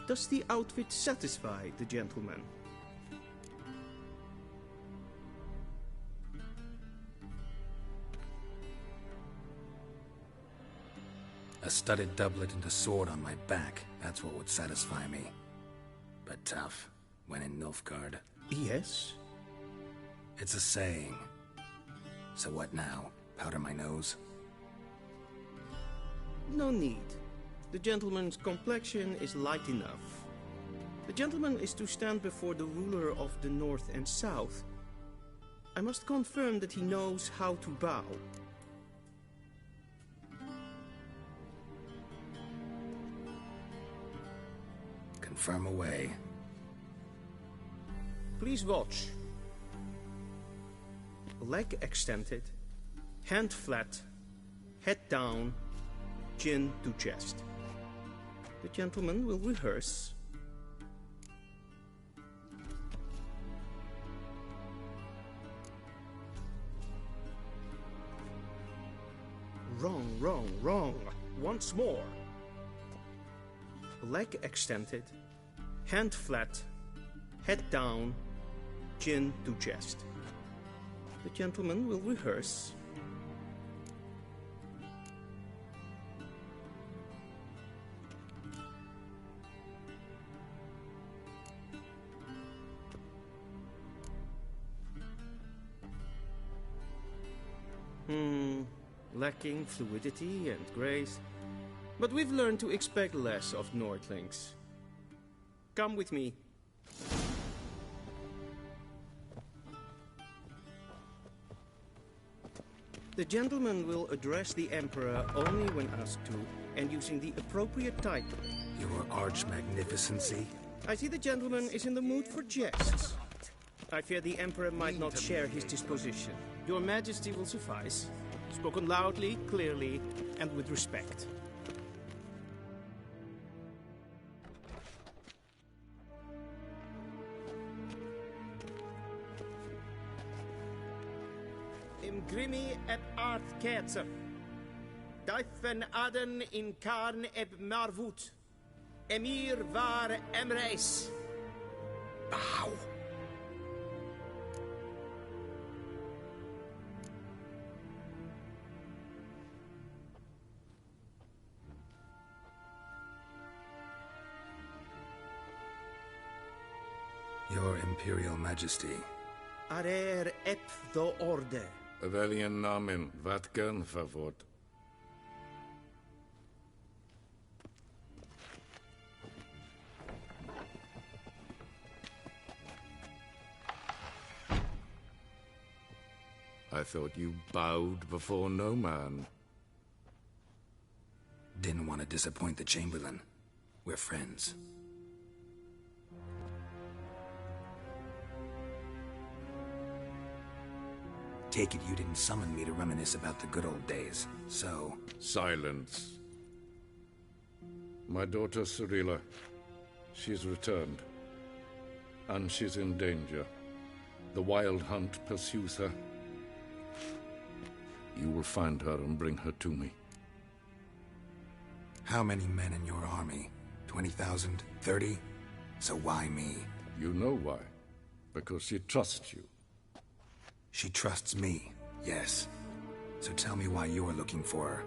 Does the outfit satisfy the gentleman? A studded doublet and a sword on my back, that's what would satisfy me. But tough, when in Nilfgaard. Yes? It's a saying. So what now? Powder my nose? No need. The gentleman's complexion is light enough. The gentleman is to stand before the ruler of the North and South. I must confirm that he knows how to bow. Confirm away. Please watch. Leg extended, hand flat, head down, chin to chest. The gentleman will rehearse. Wrong, wrong, wrong. Once more. Leg extended, hand flat, head down, chin to chest. The gentleman will rehearse. Lacking fluidity and grace. But we've learned to expect less of Nordlings. Come with me. The gentleman will address the Emperor only when asked to, and using the appropriate title. Your Arch-Magnificency? I see the gentleman is in the mood for jests. I fear the Emperor might not share his disposition. Your Majesty will suffice. Spoken loudly, clearly, and with respect. Im Grimmi eb Art Kerzer. Deifen Aden in Karn eb Marvut. Emir var Emreis. Bow. Your Imperial Majesty. Arer ep the orde. Welchen Namen? Wat gern verwort? I thought you bowed before no man. Didn't want to disappoint the Chamberlain. We're friends. Take it you didn't summon me to reminisce about the good old days, so... Silence. My daughter Cirilla, she's returned. And she's in danger. The Wild Hunt pursues her. You will find her and bring her to me. How many men in your army? 20,000? 30? So why me? You know why. Because she trusts you. She trusts me, yes. So tell me why you're looking for her.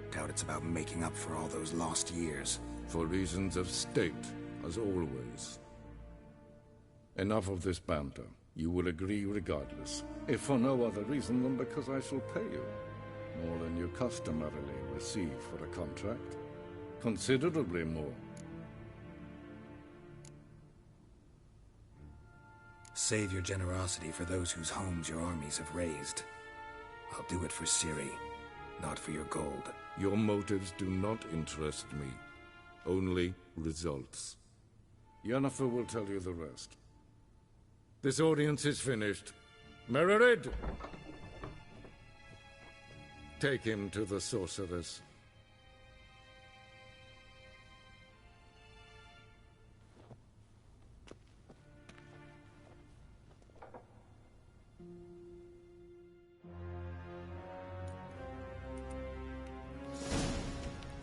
Doubt it's about making up for all those lost years. For reasons of state, as always. Enough of this banter. You will agree regardless. If for no other reason than because I shall pay you. More than you customarily receive for a contract. Considerably more. Save your generosity for those whose homes your armies have razed. I'll do it for Ciri, not for your gold. Your motives do not interest me. Only results. Yennefer will tell you the rest. This audience is finished. Mererid! Take him to the sorceress.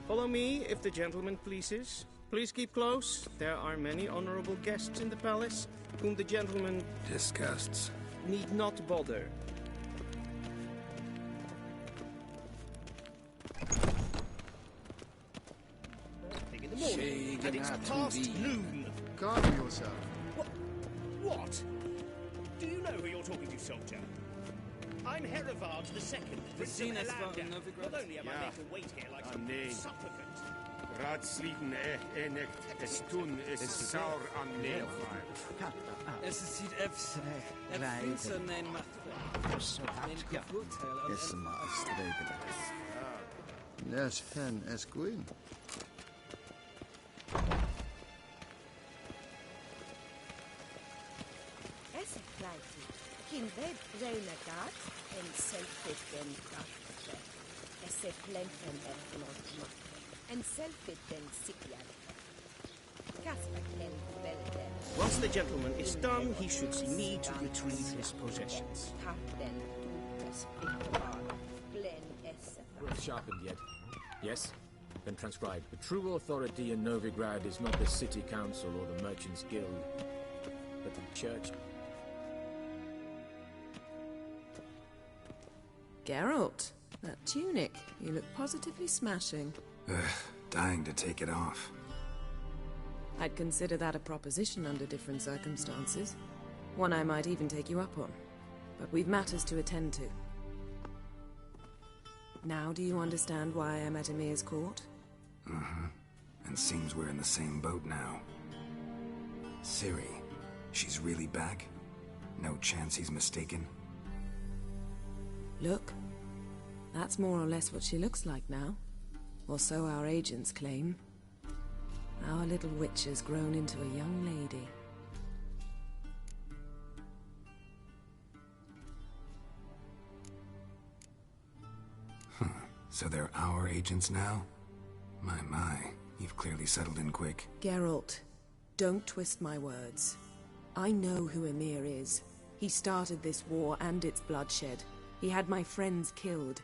Follow follow me, if the gentleman pleases. Please keep close. There are many honorable guests in the palace, whom the gentleman... disgusts. ...need not bother. In the morning, and it's past noon. Calm yourself. What? Do you know who you're talking to, soldier? I'm Herivard II, Prince of Helander. Not only am I made to wait here like some supplicant. Raadsleden echt es tun is saur aan neervaart. Es ziet efs. Finse nein macht. Esma astregelen. Les pen esquin. Esse kleintje. Kindred renegat en selfitten kraftige. Esse plenten efnotma. En selfitten sikjad. Kasperklen velde. Once the gentleman is done, he should see me to retrieve his possessions. Kapten dutes pikvar. Blen esse. Worth sharpened yet. Yes? Then transcribe. The true authority in Novigrad is not the city council or the merchants' guild, but the church. Geralt, that tunic. You look positively smashing. Ugh, dying to take it off. I'd consider that a proposition under different circumstances. One I might even take you up on. But we've matters to attend to. Now do you understand why I'm at Emir's court? Mm-hmm. And seems we're in the same boat now. Ciri, she's really back? No chance he's mistaken? Look, that's more or less what she looks like now. Or so our agents claim. Our little witch has grown into a young lady. So they're our agents now? My, you've clearly settled in quick. Geralt, don't twist my words. I know who Emir is. He started this war and its bloodshed. He had my friends killed.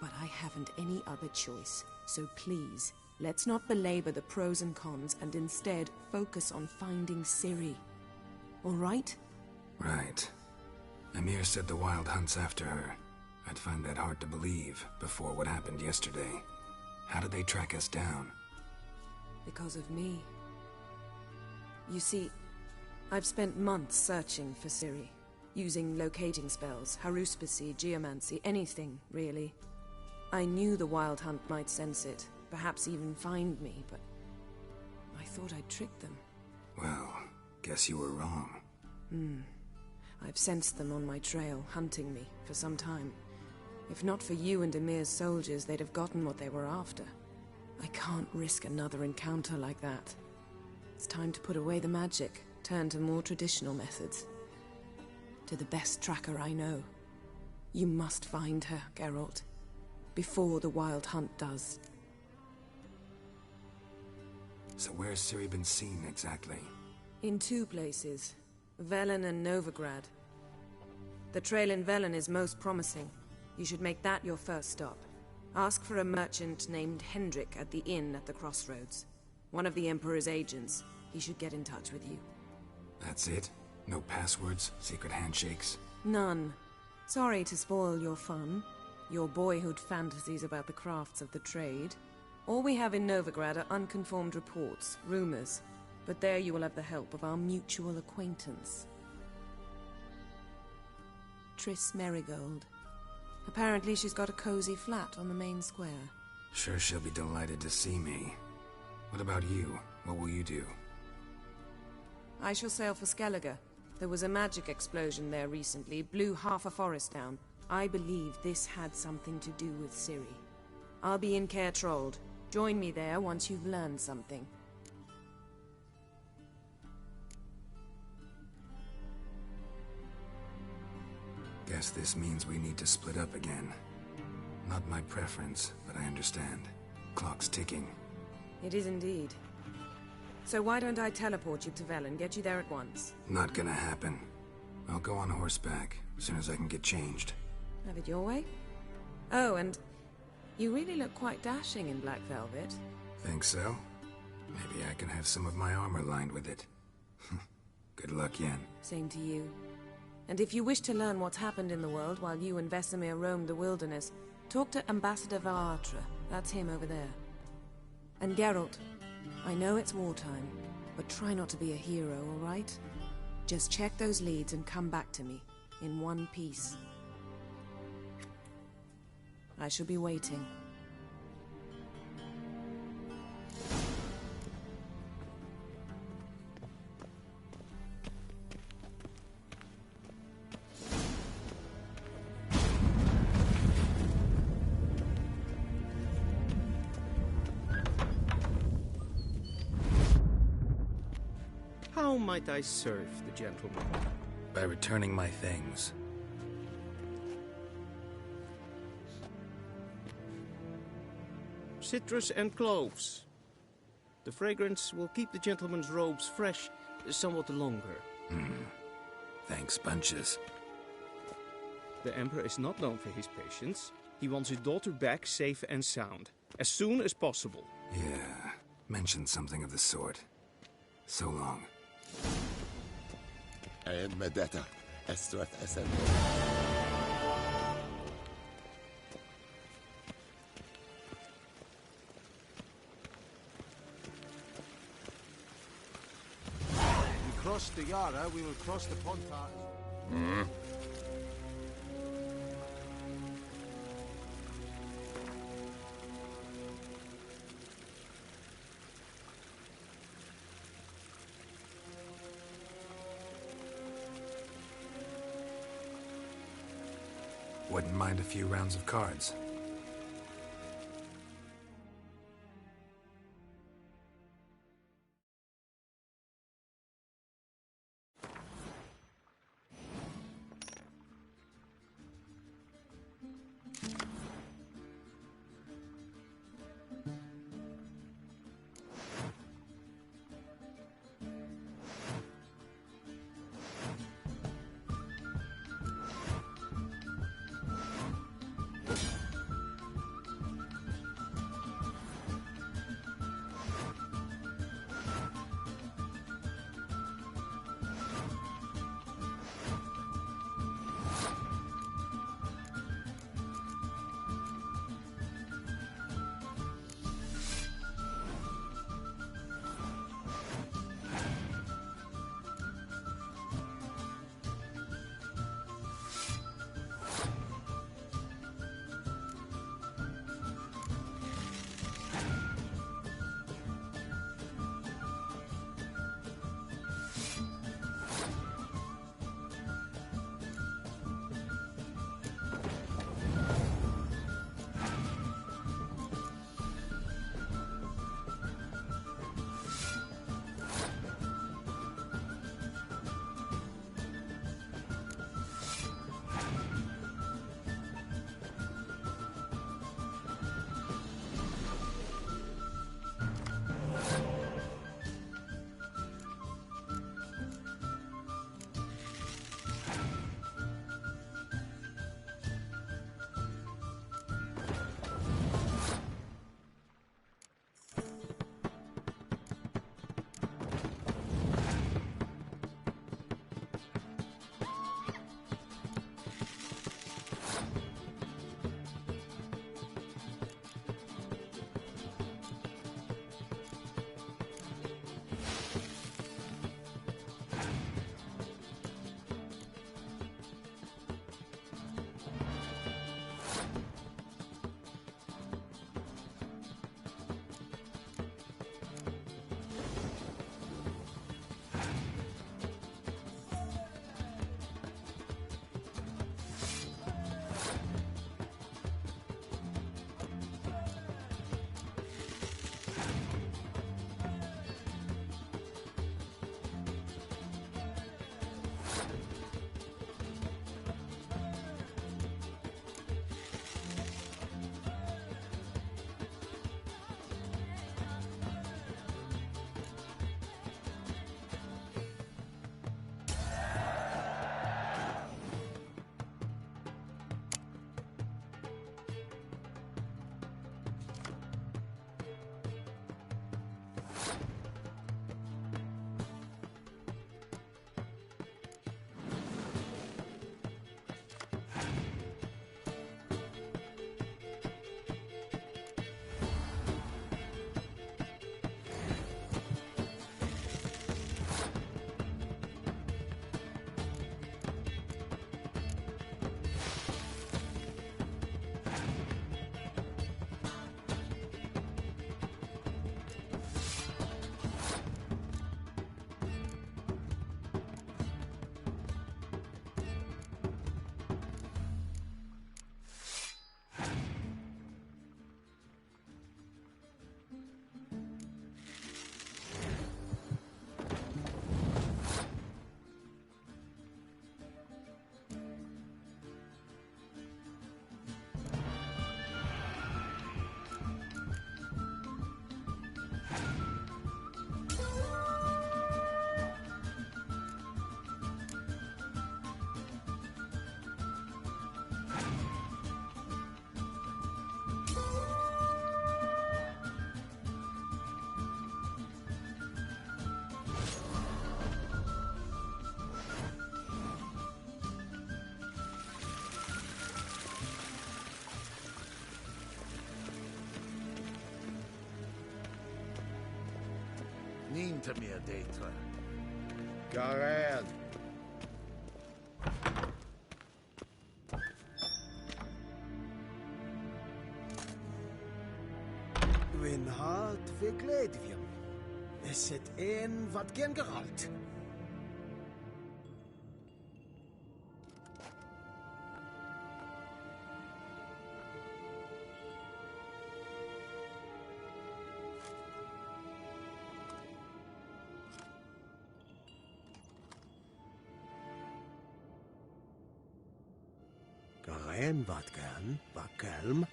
But I haven't any other choice. So please, let's not belabor the pros and cons and instead focus on finding Ciri. All right? Right. Emir said the Wild Hunt's after her. I'd find that hard to believe before what happened yesterday. How did they track us down? Because of me. You see, I've spent months searching for Ciri, using locating spells, haruspicy, geomancy, anything, really. I knew the Wild Hunt might sense it, perhaps even find me, but I thought I'd trick them. Well, guess you were wrong. I've sensed them on my trail, hunting me, for some time. If not for you and Emir's soldiers, they'd have gotten what they were after. I can't risk another encounter like that. It's time to put away the magic, turn to more traditional methods. To the best tracker I know. You must find her, Geralt. Before the Wild Hunt does. So where's Ciri been seen, exactly? In two places. Velen and Novigrad. The trail in Velen is most promising. You should make that your first stop. Ask for a merchant named Hendrik at the inn at the crossroads. One of the Emperor's agents. He should get in touch with you. That's it? No passwords? Secret handshakes? None. Sorry to spoil your fun. Your boyhood fantasies about the crafts of the trade. All we have in Novigrad are unconfirmed reports, rumors. But there you will have the help of our mutual acquaintance. Triss Merigold. Apparently she's got a cozy flat on the main square. Sure she'll be delighted to see me. What about you? What will you do? I shall sail for Skellige. There was a magic explosion there recently, blew half a forest down. I believe this had something to do with Ciri. I'll be in Caer Trold. Join me there once you've learned something. Guess this means we need to split up again. Not my preference, but I understand. Clock's ticking. It is indeed. So why don't I teleport you to Velen, get you there at once? Not gonna happen. I'll go on horseback, as soon as I can get changed. Have it your way? Oh, and You really look quite dashing in black velvet. Think so? Maybe I can have some of my armor lined with it. Good luck, Yen. Same to you. And if you wish to learn what's happened in the world while you and Vesemir roamed the wilderness, talk to Ambassador Varatra. That's him over there. And Geralt, I know it's wartime, but try not to be a hero, all right? Just check those leads and come back to me, in one piece. I shall be waiting. How might I serve the gentleman? By returning my things. Citrus and cloves. The fragrance will keep the gentleman's robes fresh somewhat longer. Thanks, bunches. The Emperor is not known for his patience. He wants his daughter back safe and sound, as soon as possible. Yeah, mentioned something of the sort. So long. I am Medetta, Estrath Essen. We cross the Yara, we will cross the Pontar. Wouldn't mind a few rounds of cards. mean to mir, Data. Garad. Win hart vi gledvjem. Es et en wat gen geralt. Garen wat gern, Bakelm.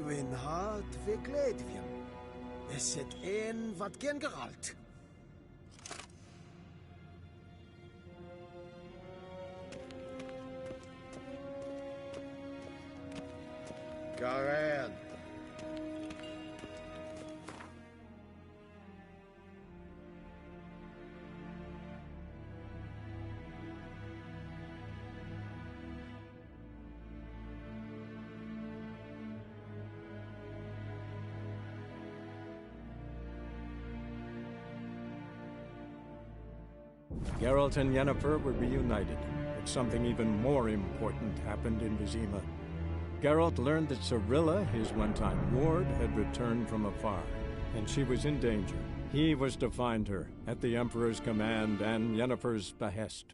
Win hart vi gledvjem. Es et en wat gen geralt. Garad. Geralt and Yennefer were reunited, but something even more important happened in Vizima. Geralt learned that Cirilla, his one-time ward, had returned from afar, and she was in danger. He was to find her, at the Emperor's command and Yennefer's behest.